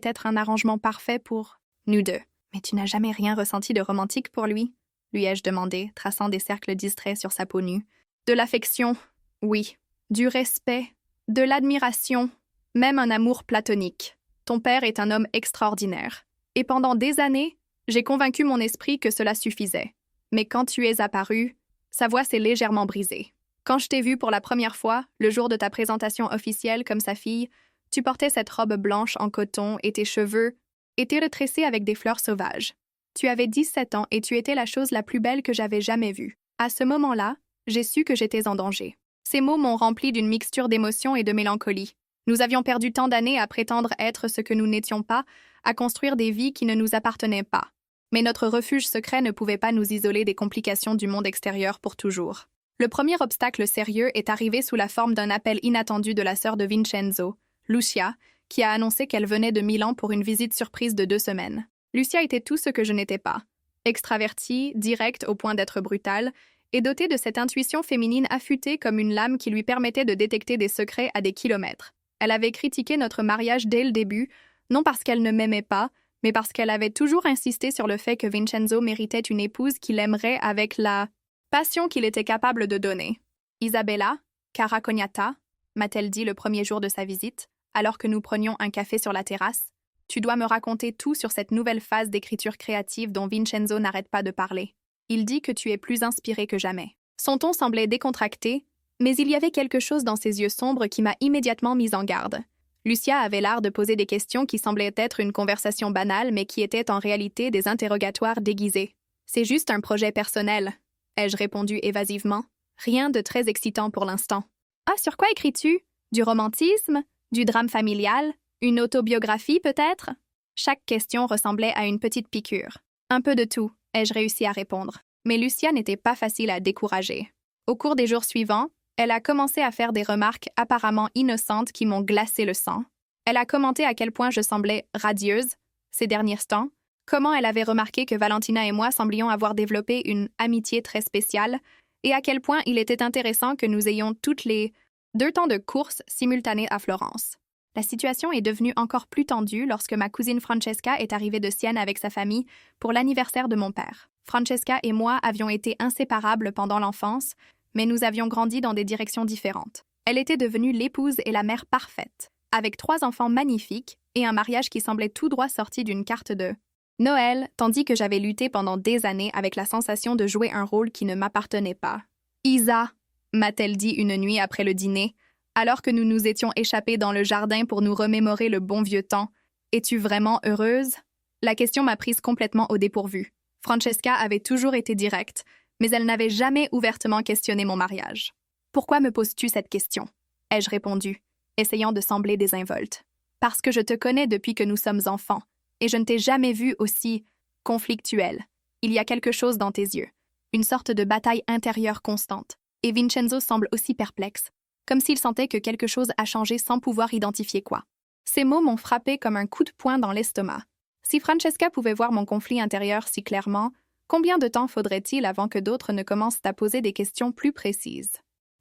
être un arrangement parfait pour nous deux. Mais tu n'as jamais rien ressenti de romantique pour lui ? Lui ai-je demandé, traçant des cercles distraits sur sa peau nue. De l'affection, oui. Du respect, de l'admiration, même un amour platonique. Ton père est un homme extraordinaire. Et pendant des années, j'ai convaincu mon esprit que cela suffisait. Mais quand tu es apparu, sa voix s'est légèrement brisée. Quand je t'ai vue pour la première fois, le jour de ta présentation officielle comme sa fille, tu portais cette robe blanche en coton et tes cheveux étaient retressés avec des fleurs sauvages. Tu avais 17 ans et tu étais la chose la plus belle que j'avais jamais vue. À ce moment-là, j'ai su que j'étais en danger. Ces mots m'ont rempli d'une mixture d'émotion et de mélancolie. Nous avions perdu tant d'années à prétendre être ce que nous n'étions pas, à construire des vies qui ne nous appartenaient pas. Mais notre refuge secret ne pouvait pas nous isoler des complications du monde extérieur pour toujours. Le premier obstacle sérieux est arrivé sous la forme d'un appel inattendu de la sœur de Vincenzo, Lucia, qui a annoncé qu'elle venait de Milan pour une visite surprise de 2 semaines. Lucia était tout ce que je n'étais pas. Extravertie, directe au point d'être brutale, et dotée de cette intuition féminine affûtée comme une lame qui lui permettait de détecter des secrets à des kilomètres. Elle avait critiqué notre mariage dès le début, non parce qu'elle ne m'aimait pas, mais parce qu'elle avait toujours insisté sur le fait que Vincenzo méritait une épouse qu'il aimerait avec la passion qu'il était capable de donner. Isabella, cara cognata, m'a-t-elle dit le premier jour de sa visite, alors que nous prenions un café sur la terrasse, tu dois me raconter tout sur cette nouvelle phase d'écriture créative dont Vincenzo n'arrête pas de parler. Il dit que tu es plus inspiré que jamais. Son ton semblait décontracté, mais il y avait quelque chose dans ses yeux sombres qui m'a immédiatement mise en garde. Lucia avait l'art de poser des questions qui semblaient être une conversation banale, mais qui étaient en réalité des interrogatoires déguisés. C'est juste un projet personnel, ai-je répondu évasivement. Rien de très excitant pour l'instant. Ah, sur quoi écris-tu? Du romantisme? Du drame familial? Une autobiographie, peut-être? Chaque question ressemblait à une petite piqûre. Un peu de tout, ai-je réussi à répondre. Mais Lucia n'était pas facile à décourager. Au cours des jours suivants, elle a commencé à faire des remarques apparemment innocentes qui m'ont glacé le sang. Elle a commenté à quel point je semblais radieuse ces derniers temps, comment elle avait remarqué que Valentina et moi semblions avoir développé une amitié très spéciale, et à quel point il était intéressant que nous ayons toutes les 2 temps de course simultanés à Florence. La situation est devenue encore plus tendue lorsque ma cousine Francesca est arrivée de Sienne avec sa famille pour l'anniversaire de mon père. Francesca et moi avions été inséparables pendant l'enfance, mais nous avions grandi dans des directions différentes. Elle était devenue l'épouse et la mère parfaite, avec 3 enfants magnifiques et un mariage qui semblait tout droit sorti d'une carte de Noël, tandis que j'avais lutté pendant des années avec la sensation de jouer un rôle qui ne m'appartenait pas. « Isa », m'a-t-elle dit une nuit après le dîner, alors que nous nous étions échappés dans le jardin pour nous remémorer le bon vieux temps. « Es-tu vraiment heureuse ?» La question m'a prise complètement au dépourvu. Francesca avait toujours été directe, mais elle n'avait jamais ouvertement questionné mon mariage. « Pourquoi me poses-tu cette question ?» ai-je répondu, essayant de sembler désinvolte. « Parce que je te connais depuis que nous sommes enfants, et je ne t'ai jamais vue aussi conflictuelle. Il y a quelque chose dans tes yeux, une sorte de bataille intérieure constante. Et Vincenzo semble aussi perplexe, comme s'il sentait que quelque chose a changé sans pouvoir identifier quoi. » Ces mots m'ont frappé comme un coup de poing dans l'estomac. Si Francesca pouvait voir mon conflit intérieur si clairement, combien de temps faudrait-il avant que d'autres ne commencent à poser des questions plus précises?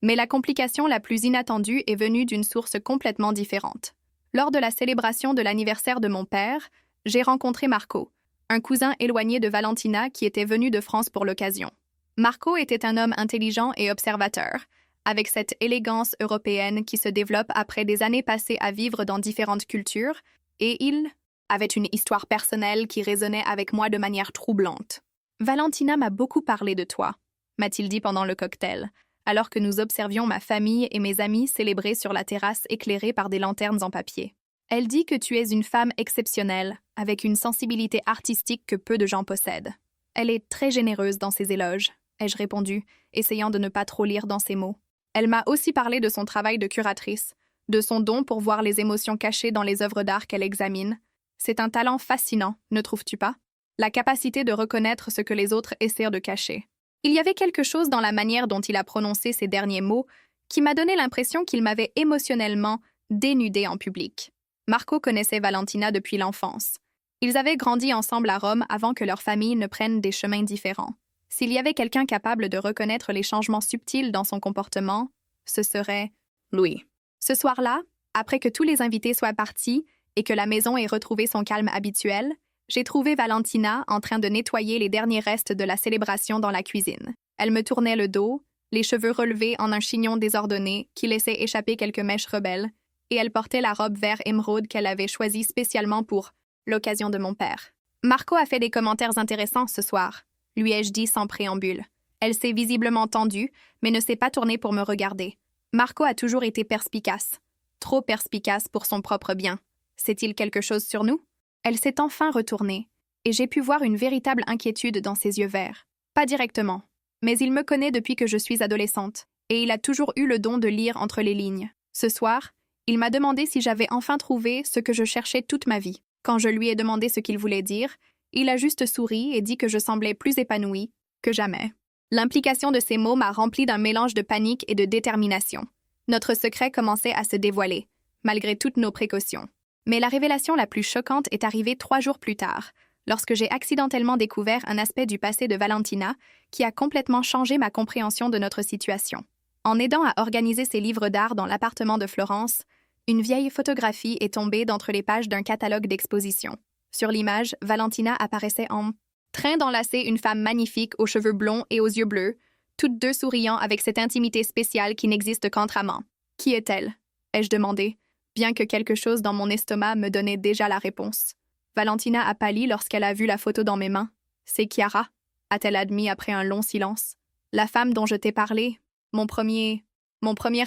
Mais la complication la plus inattendue est venue d'une source complètement différente. Lors de la célébration de l'anniversaire de mon père, j'ai rencontré Marco, un cousin éloigné de Valentina qui était venu de France pour l'occasion. Marco était un homme intelligent et observateur, avec cette élégance européenne qui se développe après des années passées à vivre dans différentes cultures, et il avait une histoire personnelle qui résonnait avec moi de manière troublante. « Valentina m'a beaucoup parlé de toi », m'a-t-il dit pendant le cocktail, alors que nous observions ma famille et mes amis célébrer sur la terrasse éclairée par des lanternes en papier. « Elle dit que tu es une femme exceptionnelle, avec une sensibilité artistique que peu de gens possèdent. Elle est très généreuse dans ses éloges, » ai-je répondu, essayant de ne pas trop lire dans ses mots. Elle m'a aussi parlé de son travail de curatrice, de son don pour voir les émotions cachées dans les œuvres d'art qu'elle examine. C'est un talent fascinant, ne trouves-tu pas? La capacité de reconnaître ce que les autres essaient de cacher. Il y avait quelque chose dans la manière dont il a prononcé ces derniers mots qui m'a donné l'impression qu'il m'avait émotionnellement dénudée en public. Marco connaissait Valentina depuis l'enfance. Ils avaient grandi ensemble à Rome avant que leurs familles ne prennent des chemins différents. S'il y avait quelqu'un capable de reconnaître les changements subtils dans son comportement, ce serait lui. Ce soir-là, après que tous les invités soient partis et que la maison ait retrouvé son calme habituel, j'ai trouvé Valentina en train de nettoyer les derniers restes de la célébration dans la cuisine. Elle me tournait le dos, les cheveux relevés en un chignon désordonné qui laissait échapper quelques mèches rebelles, et elle portait la robe vert émeraude qu'elle avait choisie spécialement pour l'occasion de mon père. Marco a fait des commentaires intéressants ce soir, lui ai-je dit sans préambule. Elle s'est visiblement tendue, mais ne s'est pas tournée pour me regarder. Marco a toujours été perspicace. Trop perspicace pour son propre bien. Sait-il quelque chose sur nous? Elle s'est enfin retournée, et j'ai pu voir une véritable inquiétude dans ses yeux verts. Pas directement, mais il me connaît depuis que je suis adolescente, et il a toujours eu le don de lire entre les lignes. Ce soir, il m'a demandé si j'avais enfin trouvé ce que je cherchais toute ma vie. Quand je lui ai demandé ce qu'il voulait dire, il a juste souri et dit que je semblais plus épanouie que jamais. L'implication de ces mots m'a rempli d'un mélange de panique et de détermination. Notre secret commençait à se dévoiler, malgré toutes nos précautions. Mais la révélation la plus choquante est arrivée 3 jours plus tard, lorsque j'ai accidentellement découvert un aspect du passé de Valentina qui a complètement changé ma compréhension de notre situation. En aidant à organiser ses livres d'art dans l'appartement de Florence, une vieille photographie est tombée d'entre les pages d'un catalogue d'exposition. Sur l'image, Valentina apparaissait en train d'enlacer une femme magnifique aux cheveux blonds et aux yeux bleus, toutes deux souriant avec cette intimité spéciale qui n'existe qu'entre amants. Qui est-elle? Ai-je demandé, bien que quelque chose dans mon estomac me donnait déjà la réponse. Valentina a pâli lorsqu'elle a vu la photo dans mes mains. C'est Chiara, a-t-elle admis après un long silence. La femme dont je t'ai parlé, mon premier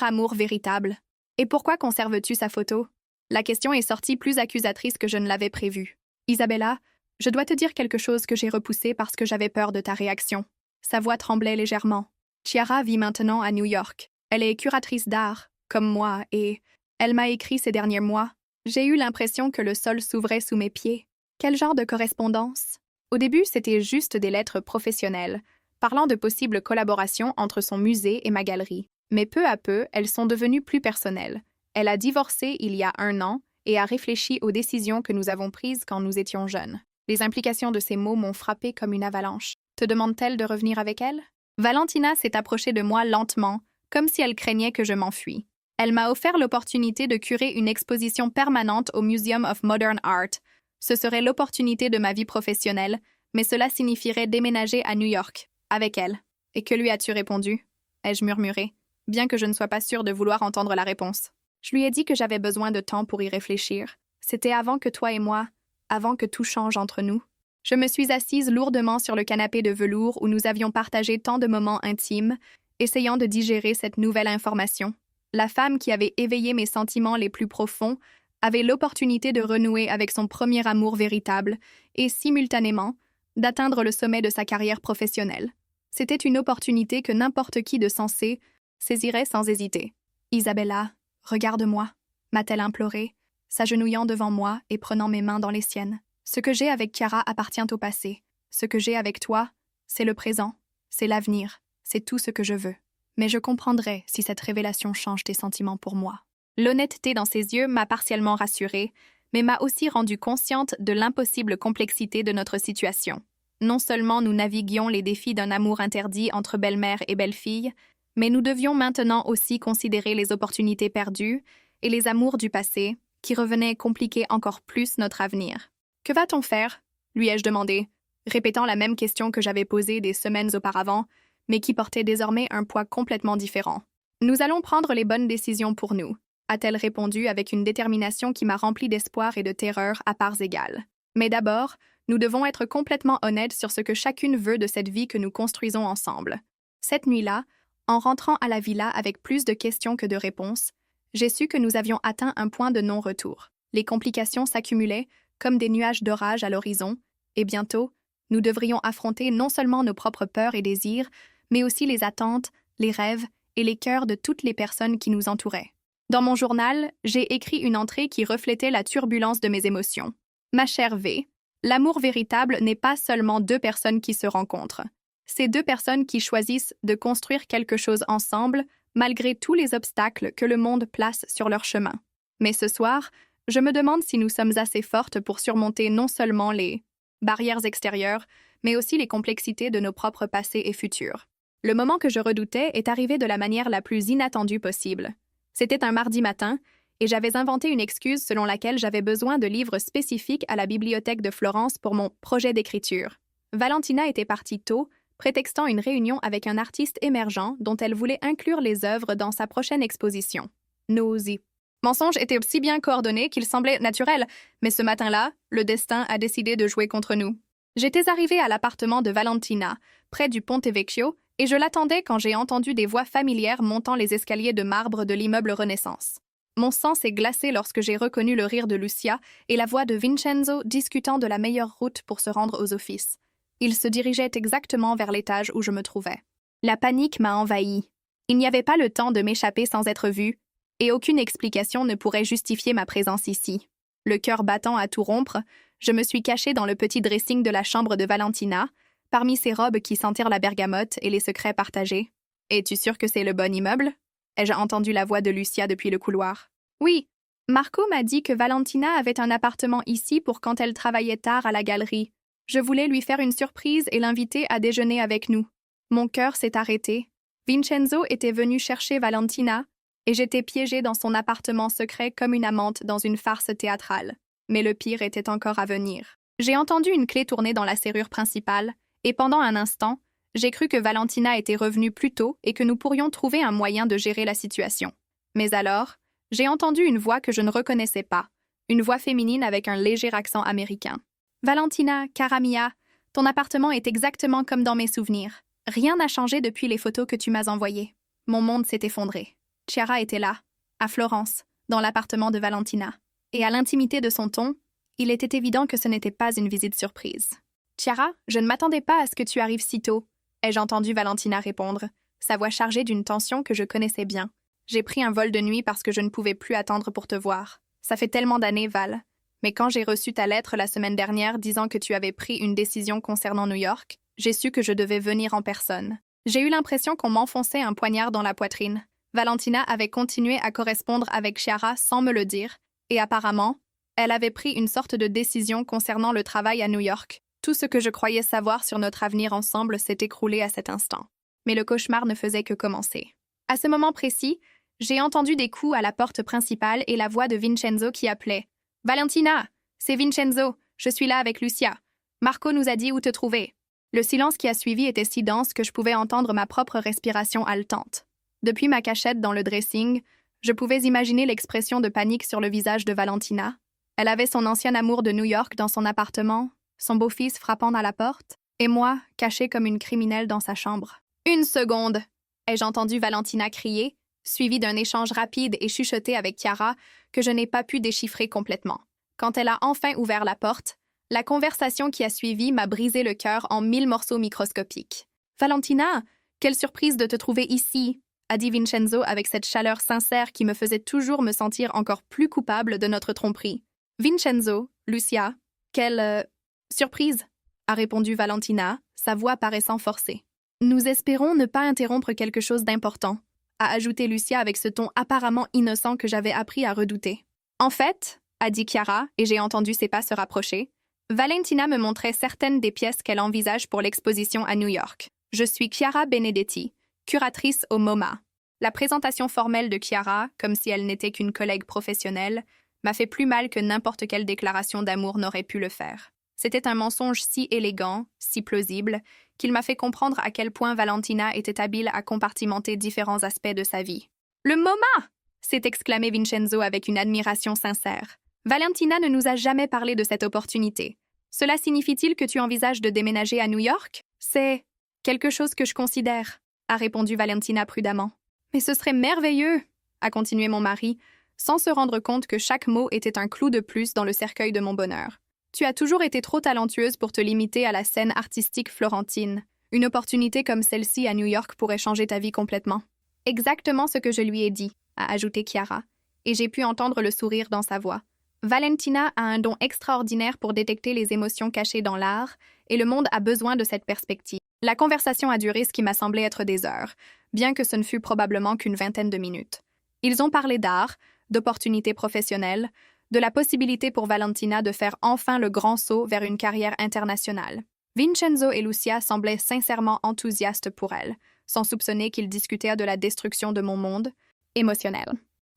amour véritable. Et pourquoi conserves-tu sa photo? La question est sortie plus accusatrice que je ne l'avais prévu. Isabella, je dois te dire quelque chose que j'ai repoussé parce que j'avais peur de ta réaction. Sa voix tremblait légèrement. Chiara vit maintenant à New York. Elle est curatrice d'art, comme moi, et elle m'a écrit ces derniers mois. J'ai eu l'impression que le sol s'ouvrait sous mes pieds. Quel genre de correspondance? Au début, c'était juste des lettres professionnelles, parlant de possibles collaborations entre son musée et ma galerie. Mais peu à peu, elles sont devenues plus personnelles. Elle a divorcé il y a 1 an et a réfléchi aux décisions que nous avons prises quand nous étions jeunes. Les implications de ces mots m'ont frappé comme une avalanche. Te demande-t-elle de revenir avec elle? Valentina s'est approchée de moi lentement, comme si elle craignait que je m'enfuis. Elle m'a offert l'opportunité de curer une exposition permanente au Museum of Modern Art. Ce serait l'opportunité de ma vie professionnelle, mais cela signifierait déménager à New York, avec elle. Et que lui as-tu répondu? Ai-je murmuré, bien que je ne sois pas sûre de vouloir entendre la réponse. Je lui ai dit que j'avais besoin de temps pour y réfléchir. C'était avant que toi et moi, avant que tout change entre nous. Je me suis assise lourdement sur le canapé de velours où nous avions partagé tant de moments intimes, essayant de digérer cette nouvelle information. La femme qui avait éveillé mes sentiments les plus profonds avait l'opportunité de renouer avec son premier amour véritable et, simultanément, d'atteindre le sommet de sa carrière professionnelle. C'était une opportunité que n'importe qui de sensé saisirait sans hésiter. « Isabella, regarde-moi » m'a-t-elle imploré, s'agenouillant devant moi et prenant mes mains dans les siennes. Ce que j'ai avec Chiara appartient au passé. Ce que j'ai avec toi, c'est le présent, c'est l'avenir, c'est tout ce que je veux. Mais je comprendrai si cette révélation change tes sentiments pour moi. L'honnêteté dans ses yeux m'a partiellement rassurée, mais m'a aussi rendue consciente de l'impossible complexité de notre situation. Non seulement nous naviguions les défis d'un amour interdit entre belle-mère et belle-fille, mais nous devions maintenant aussi considérer les opportunités perdues et les amours du passé qui revenaient compliquer encore plus notre avenir. « Que va-t-on faire » lui ai-je demandé, répétant la même question que j'avais posée des semaines auparavant, mais qui portait désormais un poids complètement différent. « Nous allons prendre les bonnes décisions pour nous », a-t-elle répondu avec une détermination qui m'a rempli d'espoir et de terreur à parts égales. Mais d'abord, nous devons être complètement honnêtes sur ce que chacune veut de cette vie que nous construisons ensemble. Cette nuit-là, en rentrant à la villa avec plus de questions que de réponses, j'ai su que nous avions atteint un point de non-retour. Les complications s'accumulaient comme des nuages d'orage à l'horizon, et bientôt, nous devrions affronter non seulement nos propres peurs et désirs, mais aussi les attentes, les rêves et les cœurs de toutes les personnes qui nous entouraient. Dans mon journal, j'ai écrit une entrée qui reflétait la turbulence de mes émotions. Ma chère V, l'amour véritable n'est pas seulement 2 personnes qui se rencontrent. C'est 2 personnes qui choisissent de construire quelque chose ensemble, malgré tous les obstacles que le monde place sur leur chemin. Mais ce soir, je me demande si nous sommes assez fortes pour surmonter non seulement les barrières extérieures, mais aussi les complexités de nos propres passés et futurs. Le moment que je redoutais est arrivé de la manière la plus inattendue possible. C'était un mardi matin, et j'avais inventé une excuse selon laquelle j'avais besoin de livres spécifiques à la bibliothèque de Florence pour mon projet d'écriture. Valentina était partie tôt, prétextant une réunion avec un artiste émergent dont elle voulait inclure les œuvres dans sa prochaine exposition. Nosy. Mensonge était si bien coordonné qu'il semblait naturel, mais ce matin-là, le destin a décidé de jouer contre nous. J'étais arrivée à l'appartement de Valentina, près du Ponte Vecchio, et je l'attendais quand j'ai entendu des voix familières montant les escaliers de marbre de l'immeuble Renaissance. Mon sang s'est glacé lorsque j'ai reconnu le rire de Lucia et la voix de Vincenzo discutant de la meilleure route pour se rendre aux offices. Il se dirigeait exactement vers l'étage où je me trouvais. La panique m'a envahie. Il n'y avait pas le temps de m'échapper sans être vue, et aucune explication ne pourrait justifier ma présence ici. Le cœur battant à tout rompre, je me suis cachée dans le petit dressing de la chambre de Valentina, parmi ses robes qui sentirent la bergamote et les secrets partagés. « Es-tu sûre que c'est le bon immeuble » ai-je entendu la voix de Lucia depuis le couloir. « Oui, Marco m'a dit que Valentina avait un appartement ici pour quand elle travaillait tard à la galerie. Je voulais lui faire une surprise et l'inviter à déjeuner avec nous. Mon cœur s'est arrêté. Vincenzo était venu chercher Valentina, et j'étais piégée dans son appartement secret comme une amante dans une farce théâtrale. Mais le pire était encore à venir. J'ai entendu une clé tourner dans la serrure principale, et pendant un instant, j'ai cru que Valentina était revenue plus tôt et que nous pourrions trouver un moyen de gérer la situation. Mais alors, j'ai entendu une voix que je ne reconnaissais pas, une voix féminine avec un léger accent américain. « Valentina, cara mia, ton appartement est exactement comme dans mes souvenirs. Rien n'a changé depuis les photos que tu m'as envoyées. » Mon monde s'est effondré. Chiara était là, à Florence, dans l'appartement de Valentina. Et à l'intimité de son ton, il était évident que ce n'était pas une visite surprise. « Chiara, je ne m'attendais pas à ce que tu arrives si tôt, » ai-je entendu Valentina répondre, sa voix chargée d'une tension que je connaissais bien. « J'ai pris un vol de nuit parce que je ne pouvais plus attendre pour te voir. Ça fait tellement d'années, Val. Mais quand j'ai reçu ta lettre la semaine dernière disant que tu avais pris une décision concernant New York, j'ai su que je devais venir en personne. J'ai eu l'impression qu'on m'enfonçait un poignard dans la poitrine. » Valentina avait continué à correspondre avec Chiara sans me le dire, et apparemment, elle avait pris une sorte de décision concernant le travail à New York. Tout ce que je croyais savoir sur notre avenir ensemble s'est écroulé à cet instant. Mais le cauchemar ne faisait que commencer. À ce moment précis, j'ai entendu des coups à la porte principale et la voix de Vincenzo qui appelait. « Valentina, c'est Vincenzo, je suis là avec Lucia. Marco nous a dit où te trouver. » Le silence qui a suivi était si dense que je pouvais entendre ma propre respiration haletante. Depuis ma cachette dans le dressing, je pouvais imaginer l'expression de panique sur le visage de Valentina. Elle avait son ancien amour de New York dans son appartement, son beau-fils frappant à la porte, et moi, cachée comme une criminelle dans sa chambre. « Une seconde !» ai-je entendu Valentina crier, suivi d'un échange rapide et chuchoté avec Chiara que je n'ai pas pu déchiffrer complètement. Quand elle a enfin ouvert la porte, la conversation qui a suivi m'a brisé le cœur en 1000 morceaux microscopiques. « Valentina, quelle surprise de te trouver ici !» a dit Vincenzo avec cette chaleur sincère qui me faisait toujours me sentir encore plus coupable de notre tromperie. « Vincenzo, Lucia, quelle... surprise !» a répondu Valentina, sa voix paraissant forcée. « Nous espérons ne pas interrompre quelque chose d'important », a ajouté Lucia avec ce ton apparemment innocent que j'avais appris à redouter. « En fait, » a dit Chiara, et j'ai entendu ses pas se rapprocher, Valentina me montrait certaines des pièces qu'elle envisage pour l'exposition à New York. Je suis Chiara Benedetti, curatrice au MoMA. La présentation formelle de Chiara, comme si elle n'était qu'une collègue professionnelle, m'a fait plus mal que n'importe quelle déclaration d'amour n'aurait pu le faire. C'était un mensonge si élégant, si plausible, qu'il m'a fait comprendre à quel point Valentina était habile à compartimenter différents aspects de sa vie. « Le MoMA !» s'est exclamé Vincenzo avec une admiration sincère. « Valentina ne nous a jamais parlé de cette opportunité. Cela signifie-t-il que tu envisages de déménager à New York ? » « C'est quelque chose que je considère, » a répondu Valentina prudemment. « Mais ce serait merveilleux, » a continué mon mari, sans se rendre compte que chaque mot était un clou de plus dans le cercueil de mon bonheur. Tu as toujours été trop talentueuse pour te limiter à la scène artistique florentine. Une opportunité comme celle-ci à New York pourrait changer ta vie complètement. Exactement ce que je lui ai dit, a ajouté Chiara, et j'ai pu entendre le sourire dans sa voix. Valentina a un don extraordinaire pour détecter les émotions cachées dans l'art, et le monde a besoin de cette perspective. La conversation a duré ce qui m'a semblé être des heures, bien que ce ne fût probablement qu'une vingtaine de minutes. Ils ont parlé d'art, d'opportunités professionnelles, de la possibilité pour Valentina de faire enfin le grand saut vers une carrière internationale. Vincenzo et Lucia semblaient sincèrement enthousiastes pour elle, sans soupçonner qu'ils discutaient de la destruction de mon monde émotionnel.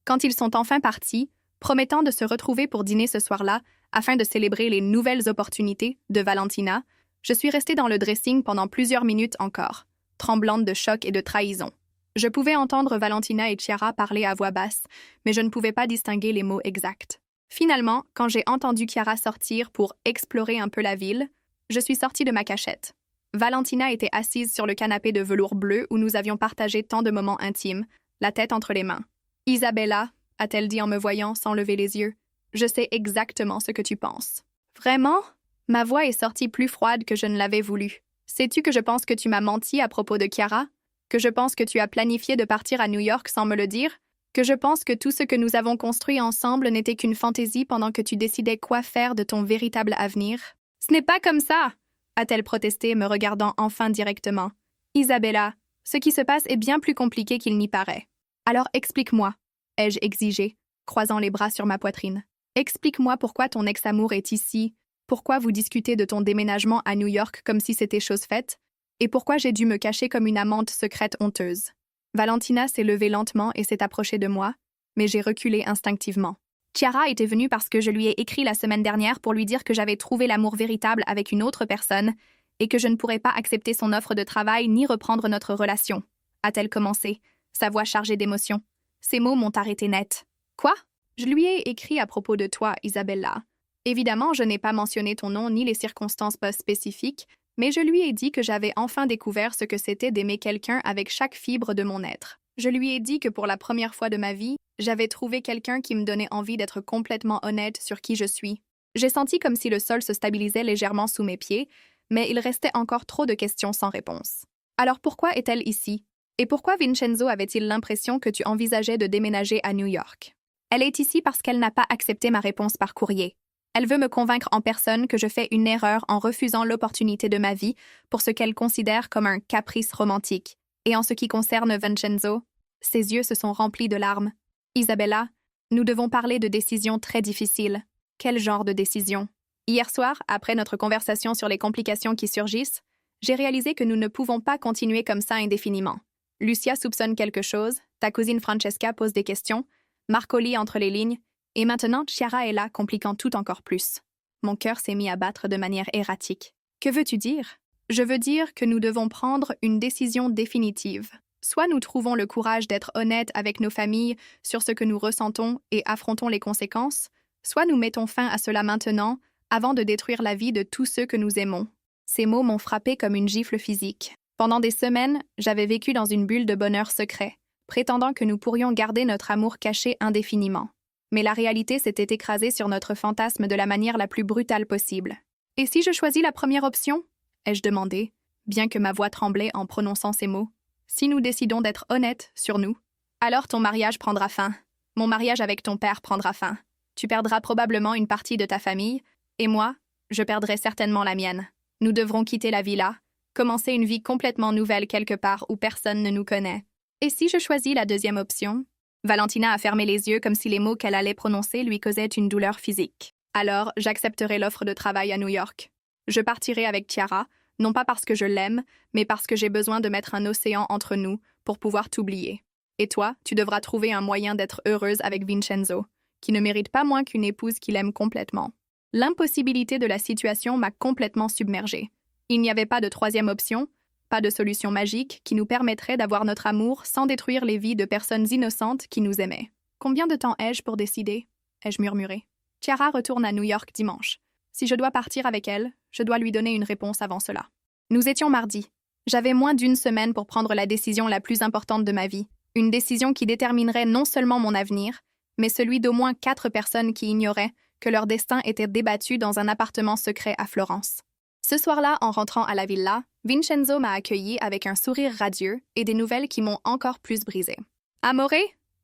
Quand ils sont enfin partis, promettant de se retrouver pour dîner ce soir-là afin de célébrer les nouvelles opportunités de Valentina, je suis restée dans le dressing pendant plusieurs minutes encore, tremblante de choc et de trahison. Je pouvais entendre Valentina et Chiara parler à voix basse, mais je ne pouvais pas distinguer les mots exacts. Finalement, quand j'ai entendu Chiara sortir pour explorer un peu la ville, je suis sortie de ma cachette. Valentina était assise sur le canapé de velours bleu où nous avions partagé tant de moments intimes, la tête entre les mains. « Isabella », a-t-elle dit en me voyant sans lever les yeux, « je sais exactement ce que tu penses. » « Vraiment ?» Ma voix est sortie plus froide que je ne l'avais voulu. « Sais-tu que je pense que tu m'as menti à propos de Chiara? Que je pense que tu as planifié de partir à New York sans me le dire? Que je pense que tout ce que nous avons construit ensemble n'était qu'une fantaisie pendant que tu décidais quoi faire de ton véritable avenir? »« Ce n'est pas comme ça !» a-t-elle protesté, me regardant enfin directement. « Isabella, ce qui se passe est bien plus compliqué qu'il n'y paraît. Alors explique-moi, » ai-je exigé, croisant les bras sur ma poitrine. « Explique-moi pourquoi ton ex-amour est ici, pourquoi vous discutez de ton déménagement à New York comme si c'était chose faite, et pourquoi j'ai dû me cacher comme une amante secrète honteuse. » Valentina s'est levée lentement et s'est approchée de moi, mais j'ai reculé instinctivement. « Chiara était venue parce que je lui ai écrit la semaine dernière pour lui dire que j'avais trouvé l'amour véritable avec une autre personne et que je ne pourrais pas accepter son offre de travail ni reprendre notre relation, a-t-elle commencé, sa voix chargée d'émotion. Ces mots m'ont arrêté net. Quoi? Je lui ai écrit à propos de toi, Isabella. Évidemment, je n'ai pas mentionné ton nom ni les circonstances spécifiques, mais je lui ai dit que j'avais enfin découvert ce que c'était d'aimer quelqu'un avec chaque fibre de mon être. Je lui ai dit que pour la première fois de ma vie, j'avais trouvé quelqu'un qui me donnait envie d'être complètement honnête sur qui je suis. J'ai senti comme si le sol se stabilisait légèrement sous mes pieds, mais il restait encore trop de questions sans réponse. Alors pourquoi est-elle ici? Et pourquoi Vincenzo avait-il l'impression que tu envisageais de déménager à New York? Elle est ici parce qu'elle n'a pas accepté ma réponse par courrier. Elle veut me convaincre en personne que je fais une erreur en refusant l'opportunité de ma vie pour ce qu'elle considère comme un caprice romantique. Et en ce qui concerne Vincenzo, ses yeux se sont remplis de larmes. Isabella, nous devons parler de décisions très difficiles. Quel genre de décision? Hier soir, après notre conversation sur les complications qui surgissent, j'ai réalisé que nous ne pouvons pas continuer comme ça indéfiniment. Lucia soupçonne quelque chose, ta cousine Francesca pose des questions, Marco lit entre les lignes, et maintenant Chiara est là, compliquant tout encore plus. Mon cœur s'est mis à battre de manière erratique. Que veux-tu dire? Je veux dire que nous devons prendre une décision définitive. Soit nous trouvons le courage d'être honnêtes avec nos familles sur ce que nous ressentons et affrontons les conséquences, soit nous mettons fin à cela maintenant, avant de détruire la vie de tous ceux que nous aimons. Ces mots m'ont frappé comme une gifle physique. Pendant des semaines, j'avais vécu dans une bulle de bonheur secret, prétendant que nous pourrions garder notre amour caché indéfiniment. Mais la réalité s'était écrasée sur notre fantasme de la manière la plus brutale possible. « Et si je choisis la première option ?» ai-je demandé, bien que ma voix tremblait en prononçant ces mots. « Si nous décidons d'être honnêtes sur nous, alors ton mariage prendra fin. Mon mariage avec ton père prendra fin. Tu perdras probablement une partie de ta famille, et moi, je perdrai certainement la mienne. Nous devrons quitter la villa, commencer une vie complètement nouvelle quelque part où personne ne nous connaît. Et si je choisis la deuxième option ?» Valentina a fermé les yeux comme si les mots qu'elle allait prononcer lui causaient une douleur physique. « Alors, j'accepterai l'offre de travail à New York. Je partirai avec Chiara, non pas parce que je l'aime, mais parce que j'ai besoin de mettre un océan entre nous pour pouvoir t'oublier. Et toi, tu devras trouver un moyen d'être heureuse avec Vincenzo, qui ne mérite pas moins qu'une épouse qui l'aime complètement. » L'impossibilité de la situation m'a complètement submergée. Il n'y avait pas de troisième option, pas de solution magique qui nous permettrait d'avoir notre amour sans détruire les vies de personnes innocentes qui nous aimaient. « Combien de temps ai-je pour décider ?» ai-je murmuré. Chiara retourne à New York dimanche. Si je dois partir avec elle, je dois lui donner une réponse avant cela. Nous étions mardi. J'avais moins d'une semaine pour prendre la décision la plus importante de ma vie, une décision qui déterminerait non seulement mon avenir, mais celui d'au moins 4 personnes qui ignoraient que leur destin était débattu dans un appartement secret à Florence. Ce soir-là, en rentrant à la villa, Vincenzo m'a accueilli avec un sourire radieux et des nouvelles qui m'ont encore plus brisée. « Amore,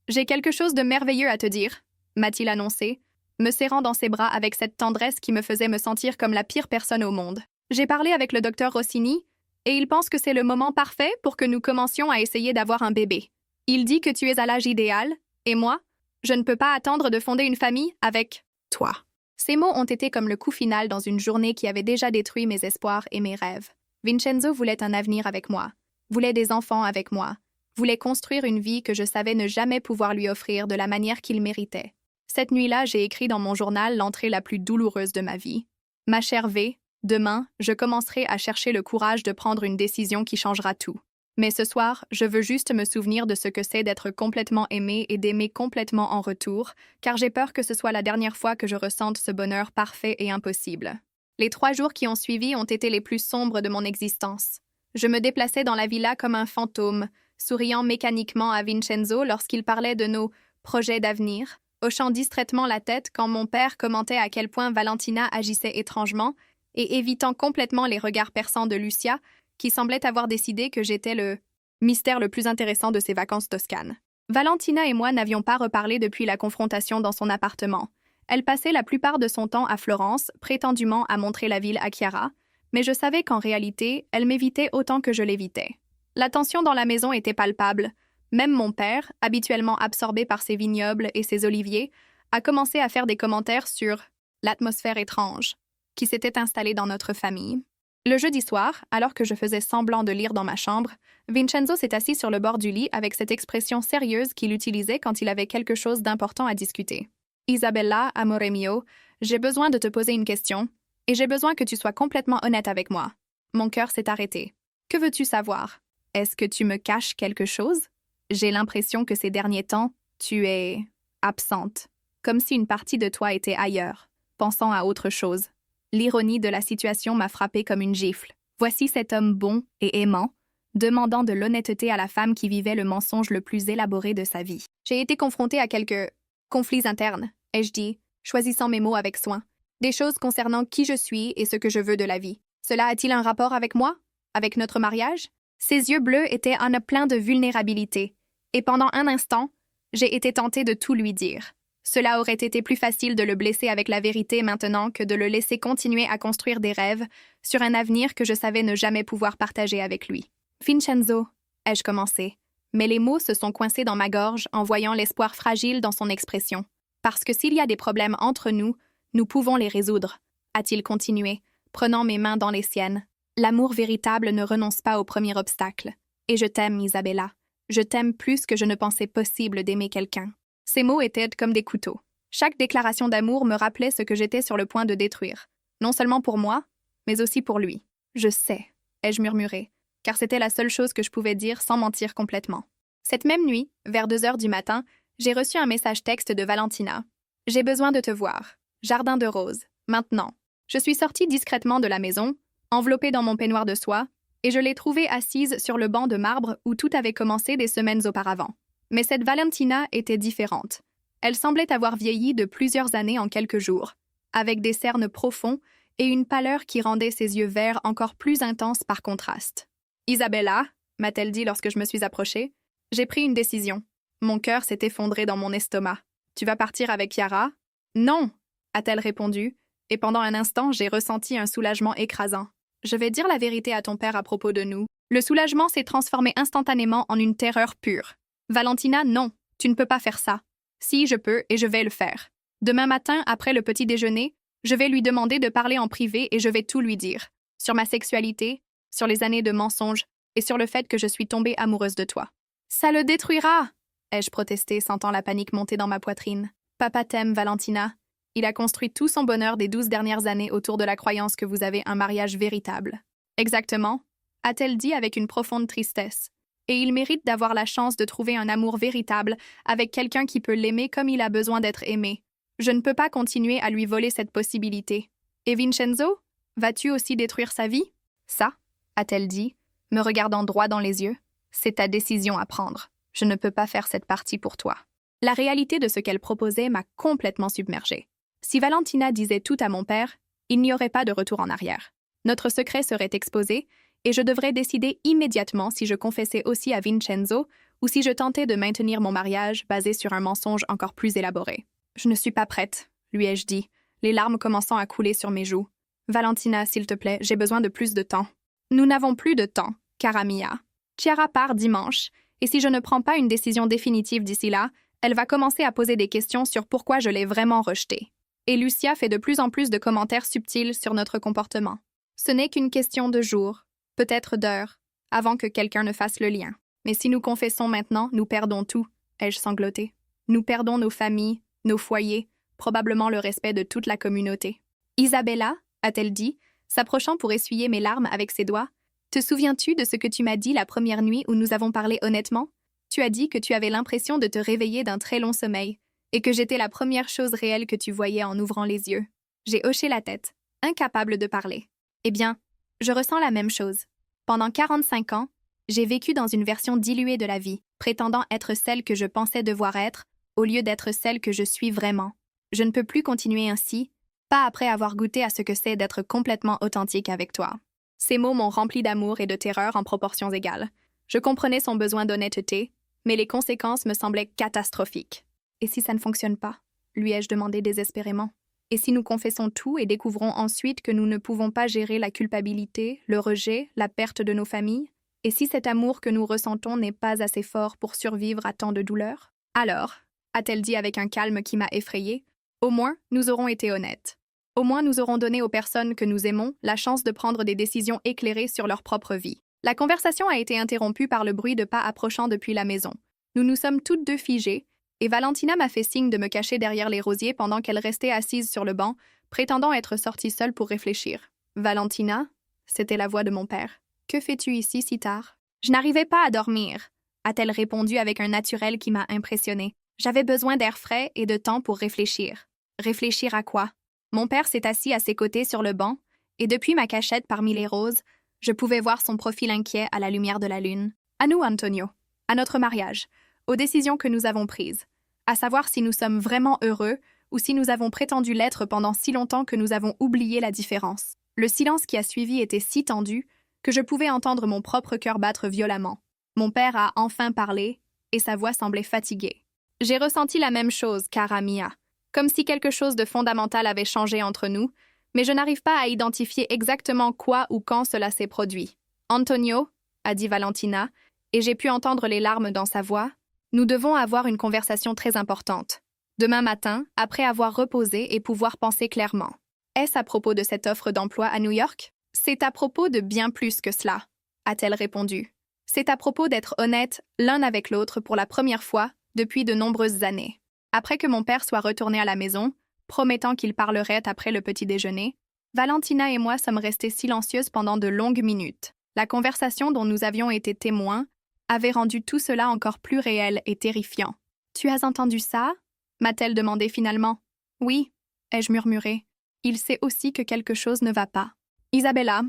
j'ai quelque chose de merveilleux à te dire », m'a-t-il annoncé, me serrant dans ses bras avec cette tendresse qui me faisait me sentir comme la pire personne au monde. J'ai parlé avec le docteur Rossini, et il pense que c'est le moment parfait pour que nous commencions à essayer d'avoir un bébé. Il dit que tu es à l'âge idéal, et moi, je ne peux pas attendre de fonder une famille avec toi. Ces mots ont été comme le coup final dans une journée qui avait déjà détruit mes espoirs et mes rêves. Vincenzo voulait un avenir avec moi, voulait des enfants avec moi, voulait construire une vie que je savais ne jamais pouvoir lui offrir de la manière qu'il méritait. Cette nuit-là, j'ai écrit dans mon journal l'entrée la plus douloureuse de ma vie. « Ma chère V, demain, je commencerai à chercher le courage de prendre une décision qui changera tout. Mais ce soir, je veux juste me souvenir de ce que c'est d'être complètement aimé et d'aimer complètement en retour, car j'ai peur que ce soit la dernière fois que je ressente ce bonheur parfait et impossible. » Les 3 jours qui ont suivi ont été les plus sombres de mon existence. Je me déplaçais dans la villa comme un fantôme, souriant mécaniquement à Vincenzo lorsqu'il parlait de nos projets d'avenir, hochant distraitement la tête quand mon père commentait à quel point Valentina agissait étrangement et évitant complètement les regards perçants de Lucia, qui semblait avoir décidé que j'étais le mystère le plus intéressant de ses vacances toscanes. Valentina et moi n'avions pas reparlé depuis la confrontation dans son appartement. Elle passait la plupart de son temps à Florence, prétendument à montrer la ville à Chiara, mais je savais qu'en réalité, elle m'évitait autant que je l'évitais. La tension dans la maison était palpable. Même mon père, habituellement absorbé par ses vignobles et ses oliviers, a commencé à faire des commentaires sur l'atmosphère étrange qui s'était installée dans notre famille. Le jeudi soir, alors que je faisais semblant de lire dans ma chambre, Vincenzo s'est assis sur le bord du lit avec cette expression sérieuse qu'il utilisait quand il avait quelque chose d'important à discuter. Isabella, amore mio, j'ai besoin de te poser une question, et j'ai besoin que tu sois complètement honnête avec moi. Mon cœur s'est arrêté. Que veux-tu savoir? Est-ce que tu me caches quelque chose? J'ai l'impression que ces derniers temps, tu es absente, comme si une partie de toi était ailleurs, pensant à autre chose. L'ironie de la situation m'a frappée comme une gifle. Voici cet homme bon et aimant, demandant de l'honnêteté à la femme qui vivait le mensonge le plus élaboré de sa vie. J'ai été confrontée à quelques conflits internes, ai-je dit, choisissant mes mots avec soin. Des choses concernant qui je suis et ce que je veux de la vie. Cela a-t-il un rapport avec moi? Avec notre mariage? Ses yeux bleus étaient en plein de vulnérabilité, et pendant un instant, j'ai été tentée de tout lui dire. Cela aurait été plus facile de le blesser avec la vérité maintenant que de le laisser continuer à construire des rêves sur un avenir que je savais ne jamais pouvoir partager avec lui. Vincenzo, ai-je commencé, mais les mots se sont coincés dans ma gorge en voyant l'espoir fragile dans son expression. Parce que s'il y a des problèmes entre nous, nous pouvons les résoudre, a-t-il continué, prenant mes mains dans les siennes. L'amour véritable ne renonce pas au premier obstacle. Et je t'aime, Isabella. Je t'aime plus que je ne pensais possible d'aimer quelqu'un. Ces mots étaient comme des couteaux. Chaque déclaration d'amour me rappelait ce que j'étais sur le point de détruire. Non seulement pour moi, mais aussi pour lui. Je sais, ai-je murmuré, car c'était la seule chose que je pouvais dire sans mentir complètement. Cette même nuit, vers 2 heures du matin, j'ai reçu un message texte de Valentina. « J'ai besoin de te voir. Jardin de roses. Maintenant. » Je suis sortie discrètement de la maison, enveloppée dans mon peignoir de soie, et je l'ai trouvée assise sur le banc de marbre où tout avait commencé des semaines auparavant. Mais cette Valentina était différente. Elle semblait avoir vieilli de plusieurs années en quelques jours, avec des cernes profonds et une pâleur qui rendait ses yeux verts encore plus intenses par contraste. « Isabella, m'a-t-elle dit lorsque je me suis approchée, j'ai pris une décision. Mon cœur s'est effondré dans mon estomac. Tu vas partir avec Chiara? Non, a-t-elle répondu, et pendant un instant, j'ai ressenti un soulagement écrasant. Je vais dire la vérité à ton père à propos de nous. Le soulagement s'est transformé instantanément en une terreur pure. Valentina, non, tu ne peux pas faire ça. Si, je peux, et je vais le faire. Demain matin, après le petit déjeuner, je vais lui demander de parler en privé et je vais tout lui dire. Sur ma sexualité, sur les années de mensonges et sur le fait que je suis tombée amoureuse de toi. Ça le détruira, ai-je protesté, sentant la panique monter dans ma poitrine. Papa t'aime, Valentina. Il a construit tout son bonheur des 12 dernières années autour de la croyance que vous avez un mariage véritable. Exactement, a-t-elle dit avec une profonde tristesse. Et il mérite d'avoir la chance de trouver un amour véritable avec quelqu'un qui peut l'aimer comme il a besoin d'être aimé. Je ne peux pas continuer à lui voler cette possibilité. Et Vincenzo, vas-tu aussi détruire sa vie? Ça, a-t-elle dit, me regardant droit dans les yeux, c'est ta décision à prendre. Je ne peux pas faire cette partie pour toi. La réalité de ce qu'elle proposait m'a complètement submergée. Si Valentina disait tout à mon père, il n'y aurait pas de retour en arrière. Notre secret serait exposé et je devrais décider immédiatement si je confessais aussi à Vincenzo ou si je tentais de maintenir mon mariage basé sur un mensonge encore plus élaboré. Je ne suis pas prête, lui ai-je dit, les larmes commençant à couler sur mes joues. Valentina, s'il te plaît, j'ai besoin de plus de temps. Nous n'avons plus de temps, cara mia. Chiara part dimanche, et si je ne prends pas une décision définitive d'ici là, elle va commencer à poser des questions sur pourquoi je l'ai vraiment rejetée. Et Lucia fait de plus en plus de commentaires subtils sur notre comportement. Ce n'est qu'une question de jours, peut-être d'heures, avant que quelqu'un ne fasse le lien. Mais si nous confessons maintenant, nous perdons tout, ai-je sangloté. Nous perdons nos familles, nos foyers, probablement le respect de toute la communauté. Isabella, a-t-elle dit, s'approchant pour essuyer mes larmes avec ses doigts, te souviens-tu de ce que tu m'as dit la première nuit où nous avons parlé honnêtement? Tu as dit que tu avais l'impression de te réveiller d'un très long sommeil, et que j'étais la première chose réelle que tu voyais en ouvrant les yeux. J'ai hoché la tête, incapable de parler. Eh bien, je ressens la même chose. Pendant 45 ans, j'ai vécu dans une version diluée de la vie, prétendant être celle que je pensais devoir être, au lieu d'être celle que je suis vraiment. Je ne peux plus continuer ainsi, pas après avoir goûté à ce que c'est d'être complètement authentique avec toi. Ces mots m'ont rempli d'amour et de terreur en proportions égales. Je comprenais son besoin d'honnêteté, mais les conséquences me semblaient catastrophiques. Et si ça ne fonctionne pas? Lui ai-je demandé désespérément. Et si nous confessons tout et découvrons ensuite que nous ne pouvons pas gérer la culpabilité, le rejet, la perte de nos familles? Et si cet amour que nous ressentons n'est pas assez fort pour survivre à tant de douleurs? Alors, a-t-elle dit avec un calme qui m'a effrayée, au moins nous aurons été honnêtes. Au moins nous aurons donné aux personnes que nous aimons la chance de prendre des décisions éclairées sur leur propre vie. La conversation a été interrompue par le bruit de pas approchant depuis la maison. Nous nous sommes toutes deux figées, Et Valentina m'a fait signe de me cacher derrière les rosiers pendant qu'elle restait assise sur le banc, prétendant être sortie seule pour réfléchir. « Valentina ?» C'était la voix de mon père. « Que fais-tu ici si tard ?»« Je n'arrivais pas à dormir, » a-t-elle répondu avec un naturel qui m'a impressionnée. J'avais besoin d'air frais et de temps pour réfléchir. Réfléchir à quoi? Mon père s'est assis à ses côtés sur le banc, et depuis ma cachette parmi les roses, je pouvais voir son profil inquiet à la lumière de la lune. À nous, Antonio. À notre mariage. Aux décisions que nous avons prises. À savoir si nous sommes vraiment heureux ou si nous avons prétendu l'être pendant si longtemps que nous avons oublié la différence. Le silence qui a suivi était si tendu que je pouvais entendre mon propre cœur battre violemment. Mon père a enfin parlé, et sa voix semblait fatiguée. J'ai ressenti la même chose, cara mia, comme si quelque chose de fondamental avait changé entre nous, mais je n'arrive pas à identifier exactement quoi ou quand cela s'est produit. « Antonio » a dit Valentina, et j'ai pu entendre les larmes dans sa voix. « Nous devons avoir une conversation très importante. Demain matin, après avoir reposé et pouvoir penser clairement. Est-ce à propos de cette offre d'emploi à New York? »« C'est à propos de bien plus que cela, » a-t-elle répondu. « C'est à propos d'être honnêtes l'un avec l'autre pour la première fois depuis de nombreuses années. » Après que mon père soit retourné à la maison, promettant qu'il parlerait après le petit déjeuner, Valentina et moi sommes restés silencieuses pendant de longues minutes. La conversation dont nous avions été témoins avait rendu tout cela encore plus réel et terrifiant. « Tu as entendu ça ?» m'a-t-elle demandé finalement. « Oui, » ai-je murmuré. « Il sait aussi que quelque chose ne va pas. »« Isabella,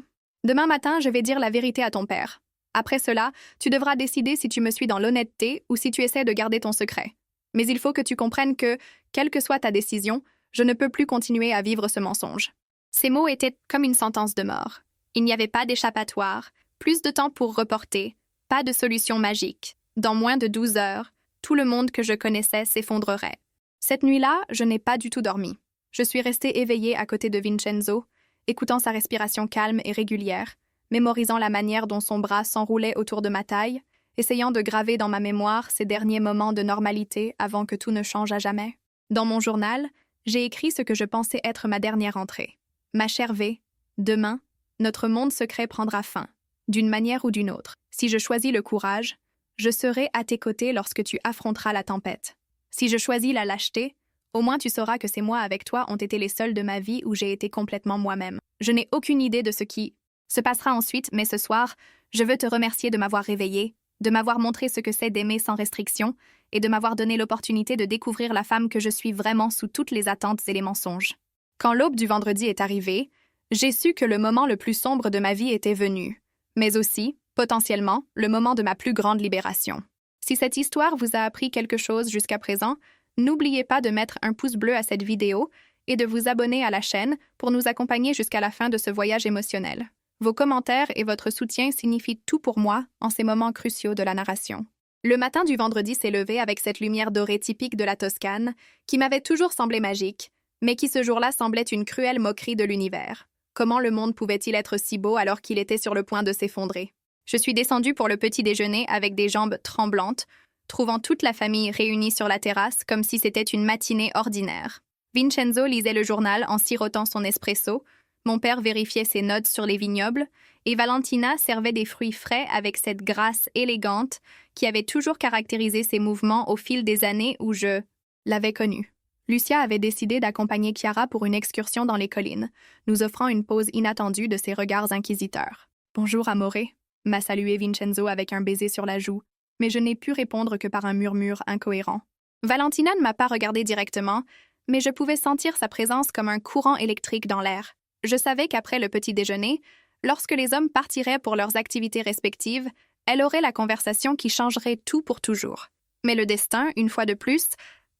demain matin, je vais dire la vérité à ton père. Après cela, tu devras décider si tu me suis dans l'honnêteté ou si tu essaies de garder ton secret. Mais il faut que tu comprennes que, quelle que soit ta décision, je ne peux plus continuer à vivre ce mensonge. » Ces mots étaient comme une sentence de mort. Il n'y avait pas d'échappatoire, plus de temps pour reporter, pas de solution magique. Dans moins de 12 heures, tout le monde que je connaissais s'effondrerait. Cette nuit-là, je n'ai pas du tout dormi. Je suis restée éveillée à côté de Vincenzo, écoutant sa respiration calme et régulière, mémorisant la manière dont son bras s'enroulait autour de ma taille, essayant de graver dans ma mémoire ces derniers moments de normalité avant que tout ne change à jamais. Dans mon journal, j'ai écrit ce que je pensais être ma dernière entrée. Ma chère V, demain, notre monde secret prendra fin, d'une manière ou d'une autre. Si je choisis le courage, je serai à tes côtés lorsque tu affronteras la tempête. Si je choisis la lâcheté, au moins tu sauras que ces mois avec toi ont été les seuls de ma vie où j'ai été complètement moi-même. Je n'ai aucune idée de ce qui se passera ensuite, mais ce soir, je veux te remercier de m'avoir réveillée, de m'avoir montré ce que c'est d'aimer sans restriction et de m'avoir donné l'opportunité de découvrir la femme que je suis vraiment sous toutes les attentes et les mensonges. Quand l'aube du vendredi est arrivée, j'ai su que le moment le plus sombre de ma vie était venu, mais aussi, potentiellement, le moment de ma plus grande libération. Si cette histoire vous a appris quelque chose jusqu'à présent, n'oubliez pas de mettre un pouce bleu à cette vidéo et de vous abonner à la chaîne pour nous accompagner jusqu'à la fin de ce voyage émotionnel. Vos commentaires et votre soutien signifient tout pour moi en ces moments cruciaux de la narration. Le matin du vendredi s'est levé avec cette lumière dorée typique de la Toscane, qui m'avait toujours semblé magique, mais qui ce jour-là semblait une cruelle moquerie de l'univers. Comment le monde pouvait-il être si beau alors qu'il était sur le point de s'effondrer? Je suis descendue pour le petit déjeuner avec des jambes tremblantes, trouvant toute la famille réunie sur la terrasse comme si c'était une matinée ordinaire. Vincenzo lisait le journal en sirotant son espresso, mon père vérifiait ses notes sur les vignobles, et Valentina servait des fruits frais avec cette grâce élégante qui avait toujours caractérisé ses mouvements au fil des années où je l'avais connue. Lucia avait décidé d'accompagner Chiara pour une excursion dans les collines, nous offrant une pause inattendue de ses regards inquisiteurs. « Bonjour, amore », m'a salué Vincenzo avec un baiser sur la joue, mais je n'ai pu répondre que par un murmure incohérent. Valentina ne m'a pas regardé directement, mais je pouvais sentir sa présence comme un courant électrique dans l'air. Je savais qu'après le petit déjeuner, lorsque les hommes partiraient pour leurs activités respectives, elle aurait la conversation qui changerait tout pour toujours. Mais le destin, une fois de plus,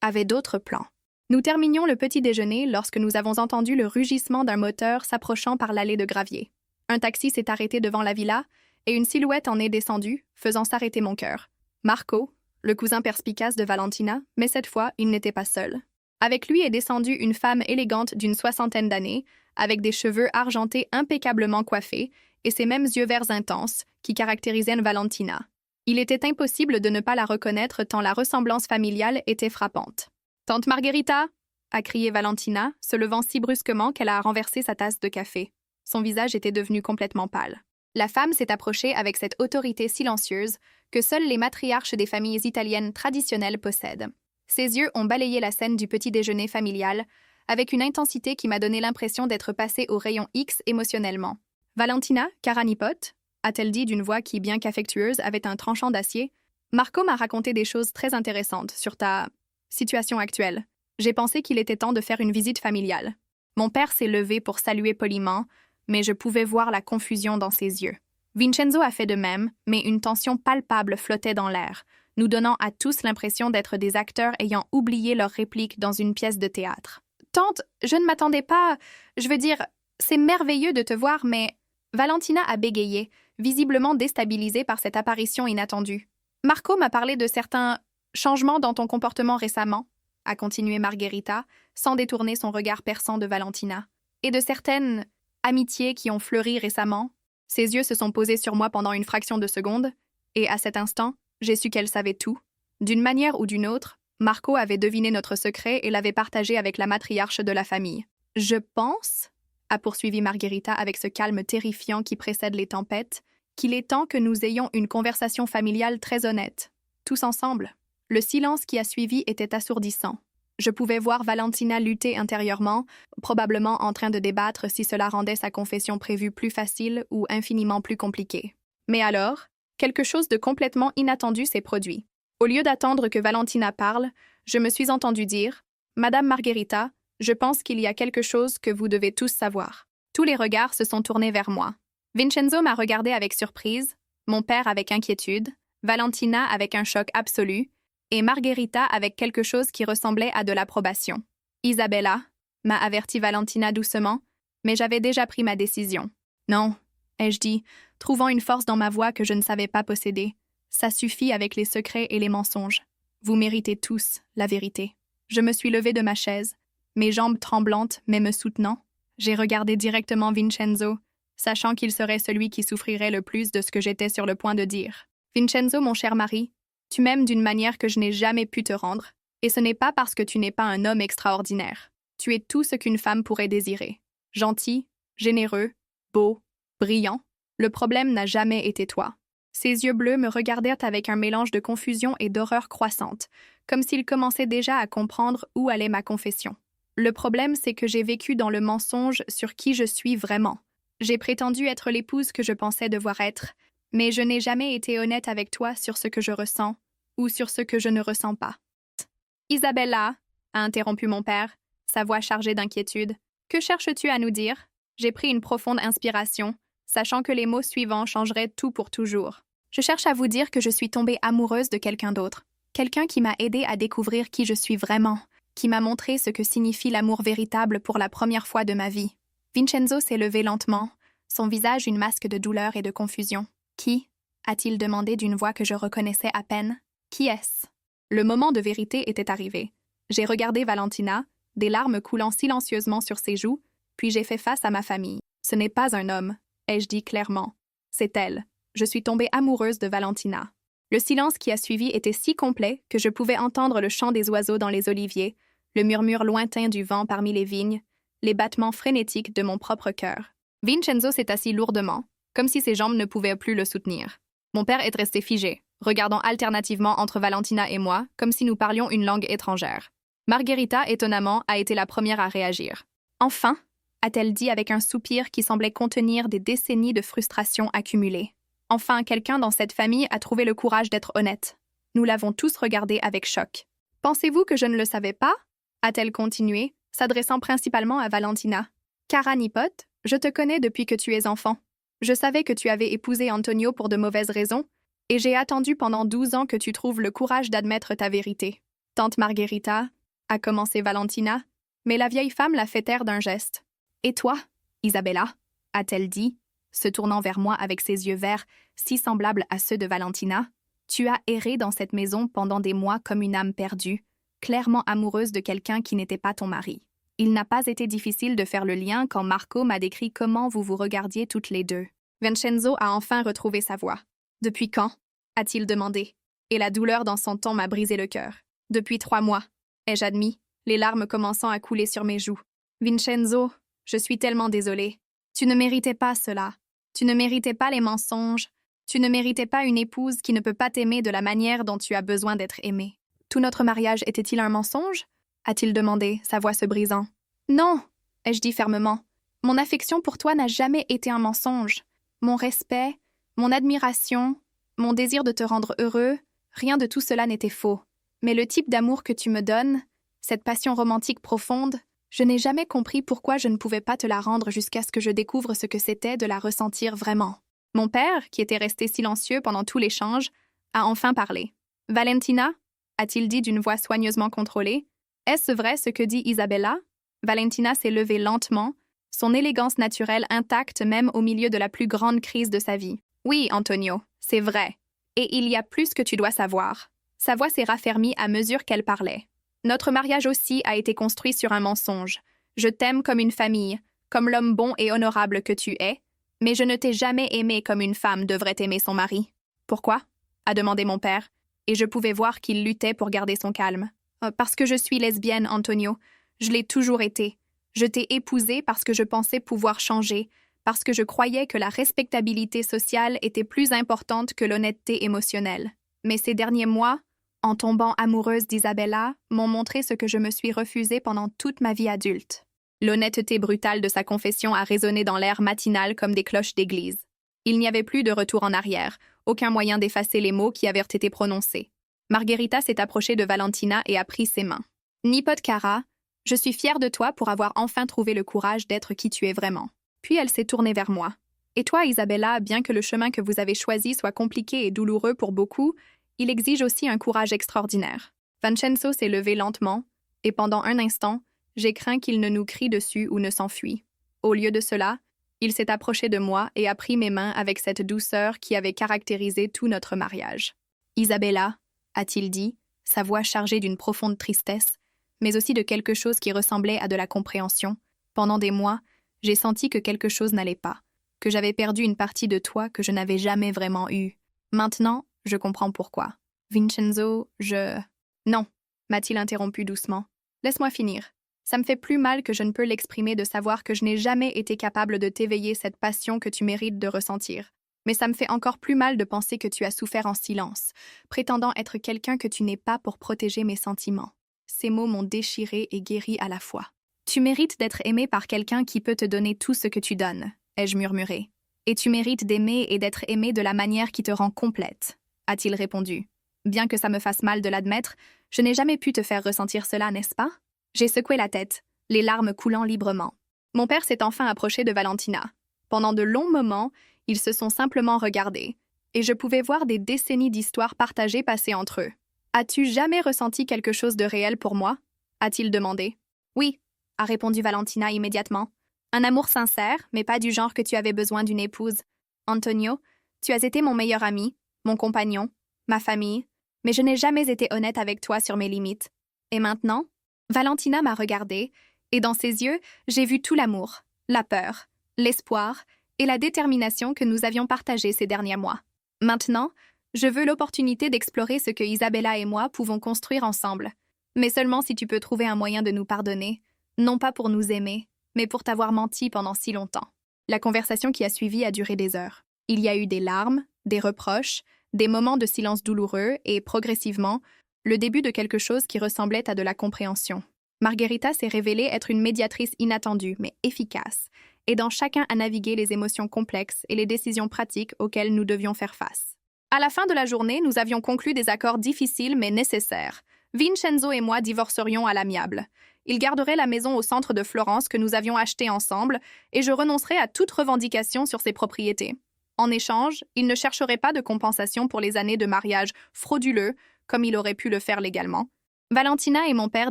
avait d'autres plans. Nous terminions le petit déjeuner lorsque nous avons entendu le rugissement d'un moteur s'approchant par l'allée de gravier. Un taxi s'est arrêté devant la villa et une silhouette en est descendue, faisant s'arrêter mon cœur. Marco, le cousin perspicace de Valentina, mais cette fois, il n'était pas seul. Avec lui est descendue une femme élégante d'une 60aine d'années, avec des cheveux argentés impeccablement coiffés et ces mêmes yeux verts intenses qui caractérisaient Valentina. Il était impossible de ne pas la reconnaître tant la ressemblance familiale était frappante. « Tante Margherita !» a crié Valentina, se levant si brusquement qu'elle a renversé sa tasse de café. Son visage était devenu complètement pâle. La femme s'est approchée avec cette autorité silencieuse que seules les matriarches des familles italiennes traditionnelles possèdent. Ses yeux ont balayé la scène du petit déjeuner familial, avec une intensité qui m'a donné l'impression d'être passée au rayon X émotionnellement. Valentina, Karanipote, a-t-elle dit d'une voix qui, bien qu'affectueuse, avait un tranchant d'acier. Marco m'a raconté des choses très intéressantes sur ta situation actuelle. J'ai pensé qu'il était temps de faire une visite familiale. Mon père s'est levé pour saluer poliment, mais je pouvais voir la confusion dans ses yeux. Vincenzo a fait de même, mais une tension palpable flottait dans l'air, nous donnant à tous l'impression d'être des acteurs ayant oublié leur réplique dans une pièce de théâtre. Tante, je ne m'attendais pas... Je veux dire, c'est merveilleux de te voir, mais... Valentina a bégayé, visiblement déstabilisée par cette apparition inattendue. Marco m'a parlé de certains changements dans ton comportement récemment, a continué Margherita, sans détourner son regard perçant de Valentina, et de certaines amitiés qui ont fleuri récemment. Ses yeux se sont posés sur moi pendant une fraction de seconde, et à cet instant, j'ai su qu'elle savait tout. D'une manière ou d'une autre, Marco avait deviné notre secret et l'avait partagé avec la matriarche de la famille. « Je pense, » a poursuivi Margherita avec ce calme terrifiant qui précède les tempêtes, qu'il est temps que nous ayons une conversation familiale très honnête, tous ensemble. Le silence qui a suivi était assourdissant. Je pouvais voir Valentina lutter intérieurement, probablement en train de débattre si cela rendait sa confession prévue plus facile ou infiniment plus compliquée. Mais alors, quelque chose de complètement inattendu s'est produit. Au lieu d'attendre que Valentina parle, je me suis entendu dire « Madame Margherita, je pense qu'il y a quelque chose que vous devez tous savoir. » Tous les regards se sont tournés vers moi. Vincenzo m'a regardé avec surprise, mon père avec inquiétude, Valentina avec un choc absolu, et Margherita avec quelque chose qui ressemblait à de l'approbation. « Isabella » m'a averti Valentina doucement, mais j'avais déjà pris ma décision. « Non » ai-je dit, trouvant une force dans ma voix que je ne savais pas posséder. Ça suffit avec les secrets et les mensonges. Vous méritez tous la vérité. Je me suis levée de ma chaise, mes jambes tremblantes mais me soutenant. J'ai regardé directement Vincenzo, sachant qu'il serait celui qui souffrirait le plus de ce que j'étais sur le point de dire. Vincenzo, mon cher mari, tu m'aimes d'une manière que je n'ai jamais pu te rendre, et ce n'est pas parce que tu n'es pas un homme extraordinaire. Tu es tout ce qu'une femme pourrait désirer. Gentil, généreux, beau, brillant. Le problème n'a jamais été toi. Ses yeux bleus me regardèrent avec un mélange de confusion et d'horreur croissante, comme s'il commençait déjà à comprendre où allait ma confession. Le problème, c'est que j'ai vécu dans le mensonge sur qui je suis vraiment. J'ai prétendu être l'épouse que je pensais devoir être, mais je n'ai jamais été honnête avec toi sur ce que je ressens ou sur ce que je ne ressens pas. « Isabella » a interrompu mon père, sa voix chargée d'inquiétude. « Que cherches-tu à nous dire ?» J'ai pris une profonde inspiration, sachant que les mots suivants changeraient tout pour toujours. Je cherche à vous dire que je suis tombée amoureuse de quelqu'un d'autre. Quelqu'un qui m'a aidée à découvrir qui je suis vraiment, qui m'a montré ce que signifie l'amour véritable pour la première fois de ma vie. Vincenzo s'est levé lentement, son visage une masque de douleur et de confusion. « Qui » a-t-il demandé d'une voix que je reconnaissais à peine. « Qui est-ce » Le moment de vérité était arrivé. J'ai regardé Valentina, des larmes coulant silencieusement sur ses joues, puis j'ai fait face à ma famille. « Ce n'est pas un homme », ai-je dit clairement. « C'est elle. Je suis tombée amoureuse de Valentina. » Le silence qui a suivi était si complet que je pouvais entendre le chant des oiseaux dans les oliviers, le murmure lointain du vent parmi les vignes, les battements frénétiques de mon propre cœur. Vincenzo s'est assis lourdement, comme si ses jambes ne pouvaient plus le soutenir. Mon père est resté figé, regardant alternativement entre Valentina et moi, comme si nous parlions une langue étrangère. Margherita, étonnamment, a été la première à réagir. « Enfin !» a-t-elle dit avec un soupir qui semblait contenir des décennies de frustration accumulées. Enfin, quelqu'un dans cette famille a trouvé le courage d'être honnête. Nous l'avons tous regardé avec choc. « Pensez-vous que je ne le savais pas ?» a-t-elle continué, s'adressant principalement à Valentina. « Karanipote, je te connais depuis que tu es enfant. Je savais que tu avais épousé Antonio pour de mauvaises raisons, et j'ai attendu pendant 12 ans que tu trouves le courage d'admettre ta vérité. Tante Margherita, a commencé Valentina, mais la vieille femme l'a fait taire d'un geste. « Et toi, Isabella ?» a-t-elle dit, se tournant vers moi avec ses yeux verts, si semblables à ceux de Valentina. « Tu as erré dans cette maison pendant des mois comme une âme perdue, clairement amoureuse de quelqu'un qui n'était pas ton mari. Il n'a pas été difficile de faire le lien quand Marco m'a décrit comment vous vous regardiez toutes les deux. » Vincenzo a enfin retrouvé sa voix. « Depuis quand ?» a-t-il demandé, et la douleur dans son ton m'a brisé le cœur. « Depuis 3 mois, ai-je admis, les larmes commençant à couler sur mes joues. « Vincenzo, je suis tellement désolée. Tu ne méritais pas cela. Tu ne méritais pas les mensonges. Tu ne méritais pas une épouse qui ne peut pas t'aimer de la manière dont tu as besoin d'être aimée. » Tout notre mariage était-il un mensonge? A-t-il demandé, sa voix se brisant. Non, ai-je dit fermement. Mon affection pour toi n'a jamais été un mensonge. Mon respect, mon admiration, mon désir de te rendre heureux, rien de tout cela n'était faux. Mais le type d'amour que tu me donnes, cette passion romantique profonde, je n'ai jamais compris pourquoi je ne pouvais pas te la rendre jusqu'à ce que je découvre ce que c'était de la ressentir vraiment. Mon père, qui était resté silencieux pendant tout l'échange, a enfin parlé. « Valentina » a-t-il dit d'une voix soigneusement contrôlée. « Est-ce vrai ce que dit Isabella » Valentina s'est levée lentement, son élégance naturelle intacte même au milieu de la plus grande crise de sa vie. « Oui, Antonio, c'est vrai. Et il y a plus que tu dois savoir. » Sa voix s'est raffermie à mesure qu'elle parlait. « Notre mariage aussi a été construit sur un mensonge. Je t'aime comme une famille, comme l'homme bon et honorable que tu es, mais je ne t'ai jamais aimé comme une femme devrait aimer son mari. »« Pourquoi ?» a demandé mon père, et je pouvais voir qu'il luttait pour garder son calme. « Parce que je suis lesbienne, Antonio. Je l'ai toujours été. Je t'ai épousée parce que je pensais pouvoir changer, parce que je croyais que la respectabilité sociale était plus importante que l'honnêteté émotionnelle. Mais ces derniers mois, en tombant amoureuse d'Isabella, m'ont montré ce que je me suis refusé pendant toute ma vie adulte. » L'honnêteté brutale de sa confession a résonné dans l'air matinal comme des cloches d'église. Il n'y avait plus de retour en arrière, aucun moyen d'effacer les mots qui avaient été prononcés. Margherita s'est approchée de Valentina et a pris ses mains. « Nipote Cara, je suis fière de toi pour avoir enfin trouvé le courage d'être qui tu es vraiment. » Puis elle s'est tournée vers moi. « Et toi, Isabella, bien que le chemin que vous avez choisi soit compliqué et douloureux pour beaucoup, il exige aussi un courage extraordinaire. » Vincenzo s'est levé lentement, et pendant un instant, j'ai craint qu'il ne nous crie dessus ou ne s'enfuit. Au lieu de cela, il s'est approché de moi et a pris mes mains avec cette douceur qui avait caractérisé tout notre mariage. « Isabella, » a-t-il dit, sa voix chargée d'une profonde tristesse, mais aussi de quelque chose qui ressemblait à de la compréhension. Pendant des mois, j'ai senti que quelque chose n'allait pas, que j'avais perdu une partie de toi que je n'avais jamais vraiment eue. Maintenant, je comprends pourquoi. Vincenzo, je... Non, m'a-t-il interrompu doucement. Laisse-moi finir. Ça me fait plus mal que je ne peux l'exprimer de savoir que je n'ai jamais été capable de t'éveiller cette passion que tu mérites de ressentir. Mais ça me fait encore plus mal de penser que tu as souffert en silence, prétendant être quelqu'un que tu n'es pas pour protéger mes sentiments. Ces mots m'ont déchiré et guéri à la fois. Tu mérites d'être aimé par quelqu'un qui peut te donner tout ce que tu donnes, ai-je murmuré. Et tu mérites d'aimer et d'être aimé de la manière qui te rend complète, a-t-il répondu. Bien que ça me fasse mal de l'admettre, je n'ai jamais pu te faire ressentir cela, n'est-ce pas? J'ai secoué la tête, les larmes coulant librement. Mon père s'est enfin approché de Valentina. Pendant de longs moments, ils se sont simplement regardés, et je pouvais voir des décennies d'histoires partagées passer entre eux. « As-tu jamais ressenti quelque chose de réel pour moi ?» a-t-il demandé. « Oui », a répondu Valentina immédiatement. « Un amour sincère, mais pas du genre que tu avais besoin d'une épouse. Antonio, tu as été mon meilleur ami, mon compagnon, ma famille, mais je n'ai jamais été honnête avec toi sur mes limites. Et maintenant ?» Valentina m'a regardée, et dans ses yeux, j'ai vu tout l'amour, la peur, l'espoir et la détermination que nous avions partagés ces derniers mois. Maintenant, je veux l'opportunité d'explorer ce que Isabella et moi pouvons construire ensemble, mais seulement si tu peux trouver un moyen de nous pardonner, non pas pour nous aimer, mais pour t'avoir menti pendant si longtemps. La conversation qui a suivi a duré des heures. Il y a eu des larmes, des reproches, des moments de silence douloureux et, progressivement, le début de quelque chose qui ressemblait à de la compréhension. Margherita s'est révélée être une médiatrice inattendue, mais efficace, aidant chacun à naviguer les émotions complexes et les décisions pratiques auxquelles nous devions faire face. À la fin de la journée, nous avions conclu des accords difficiles mais nécessaires. Vincenzo et moi divorcerions à l'amiable. Il garderait la maison au centre de Florence que nous avions achetée ensemble et je renoncerais à toute revendication sur ses propriétés. En échange, il ne chercherait pas de compensation pour les années de mariage frauduleux, comme il aurait pu le faire légalement. Valentina et mon père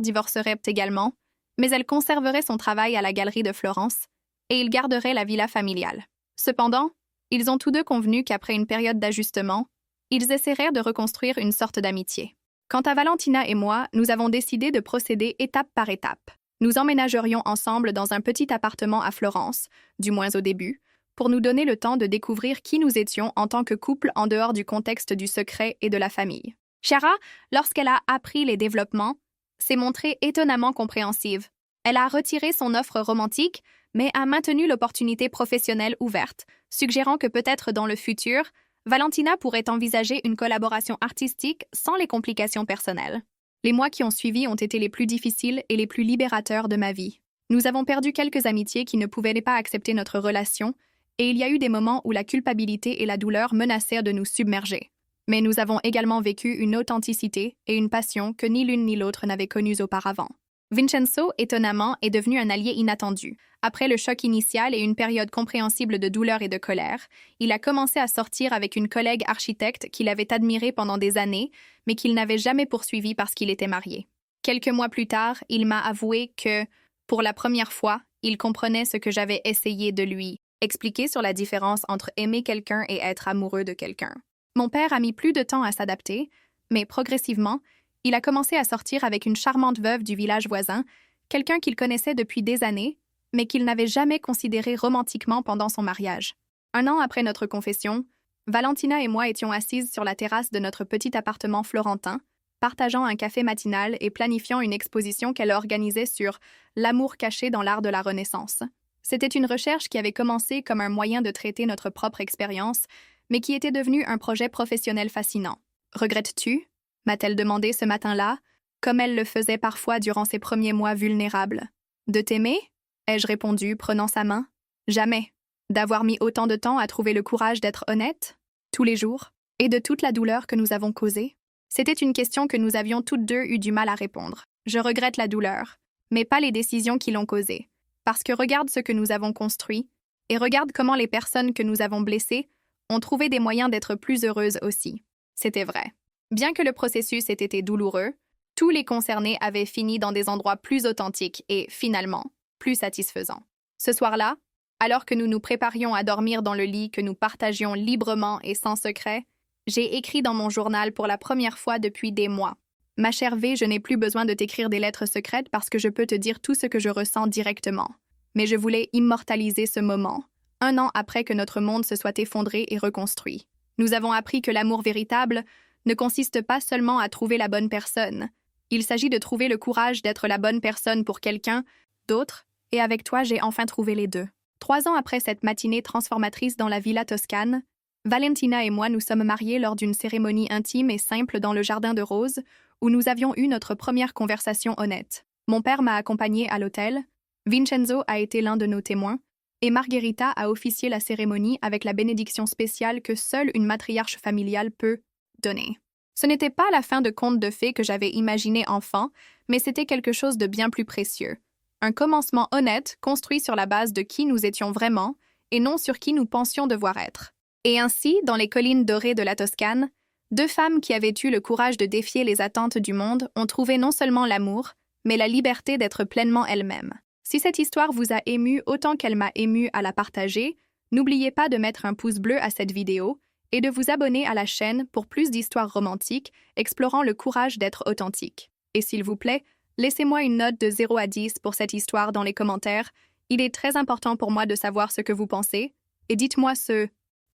divorceraient également, mais elle conserverait son travail à la galerie de Florence, et ils garderaient la villa familiale. Cependant, ils ont tous deux convenu qu'après une période d'ajustement, ils essaieraient de reconstruire une sorte d'amitié. Quant à Valentina et moi, nous avons décidé de procéder étape par étape. Nous emménagerions ensemble dans un petit appartement à Florence, du moins au début, pour nous donner le temps de découvrir qui nous étions en tant que couple en dehors du contexte du secret et de la famille. Chiara, lorsqu'elle a appris les développements, s'est montrée étonnamment compréhensive. Elle a retiré son offre romantique, mais a maintenu l'opportunité professionnelle ouverte, suggérant que peut-être dans le futur, Valentina pourrait envisager une collaboration artistique sans les complications personnelles. Les mois qui ont suivi ont été les plus difficiles et les plus libérateurs de ma vie. Nous avons perdu quelques amitiés qui ne pouvaient pas accepter notre relation, et il y a eu des moments où la culpabilité et la douleur menaçaient de nous submerger. Mais nous avons également vécu une authenticité et une passion que ni l'une ni l'autre n'avaient connues auparavant. Vincenzo, étonnamment, est devenu un allié inattendu. Après le choc initial et une période compréhensible de douleur et de colère, il a commencé à sortir avec une collègue architecte qu'il avait admirée pendant des années, mais qu'il n'avait jamais poursuivie parce qu'il était marié. Quelques mois plus tard, il m'a avoué que, pour la première fois, il comprenait ce que j'avais essayé de lui expliquer sur la différence entre aimer quelqu'un et être amoureux de quelqu'un. Mon père a mis plus de temps à s'adapter, mais progressivement, il a commencé à sortir avec une charmante veuve du village voisin, quelqu'un qu'il connaissait depuis des années, mais qu'il n'avait jamais considéré romantiquement pendant son mariage. 1 an après notre confession, Valentina et moi étions assises sur la terrasse de notre petit appartement florentin, partageant un café matinal et planifiant une exposition qu'elle organisait sur l'amour caché dans l'art de la Renaissance. C'était une recherche qui avait commencé comme un moyen de traiter notre propre expérience, mais qui était devenue un projet professionnel fascinant. « Regrettes-tu » m'a-t-elle demandé ce matin-là, comme elle le faisait parfois durant ses premiers mois vulnérables. « De t'aimer » ai-je répondu, prenant sa main. « Jamais. D'avoir mis autant de temps à trouver le courage d'être honnête, tous les jours, et de toute la douleur que nous avons causée. » C'était une question que nous avions toutes deux eu du mal à répondre. Je regrette la douleur, mais pas les décisions qui l'ont causée. Parce que regarde ce que nous avons construit, et regarde comment les personnes que nous avons blessées ont trouvé des moyens d'être plus heureuses aussi. C'était vrai. Bien que le processus ait été douloureux, tous les concernés avaient fini dans des endroits plus authentiques et, finalement, plus satisfaisants. Ce soir-là, alors que nous nous préparions à dormir dans le lit que nous partagions librement et sans secret, j'ai écrit dans mon journal pour la première fois depuis des mois. Ma chère V, je n'ai plus besoin de t'écrire des lettres secrètes parce que je peux te dire tout ce que je ressens directement. Mais je voulais immortaliser ce moment, 1 an après que notre monde se soit effondré et reconstruit. Nous avons appris que l'amour véritable ne consiste pas seulement à trouver la bonne personne. Il s'agit de trouver le courage d'être la bonne personne pour quelqu'un d'autre, et avec toi, j'ai enfin trouvé les deux. 3 ans après cette matinée transformatrice dans la villa toscane, Valentina et moi nous sommes mariés lors d'une cérémonie intime et simple dans le jardin de roses, où nous avions eu notre première conversation honnête. Mon père m'a accompagné à l'hôtel, Vincenzo a été l'un de nos témoins, et Margherita a officié la cérémonie avec la bénédiction spéciale que seule une matriarche familiale peut donner. Ce n'était pas la fin de conte de fées que j'avais imaginé enfant, mais c'était quelque chose de bien plus précieux. Un commencement honnête construit sur la base de qui nous étions vraiment et non sur qui nous pensions devoir être. Et ainsi, dans les collines dorées de la Toscane, 2 femmes qui avaient eu le courage de défier les attentes du monde ont trouvé non seulement l'amour, mais la liberté d'être pleinement elles-mêmes. Si cette histoire vous a ému autant qu'elle m'a ému à la partager, n'oubliez pas de mettre un pouce bleu à cette vidéo et de vous abonner à la chaîne pour plus d'histoires romantiques explorant le courage d'être authentique. Et s'il vous plaît, laissez-moi une note de 0 à 10 pour cette histoire dans les commentaires. Il est très important pour moi de savoir ce que vous pensez, et dites-moi ce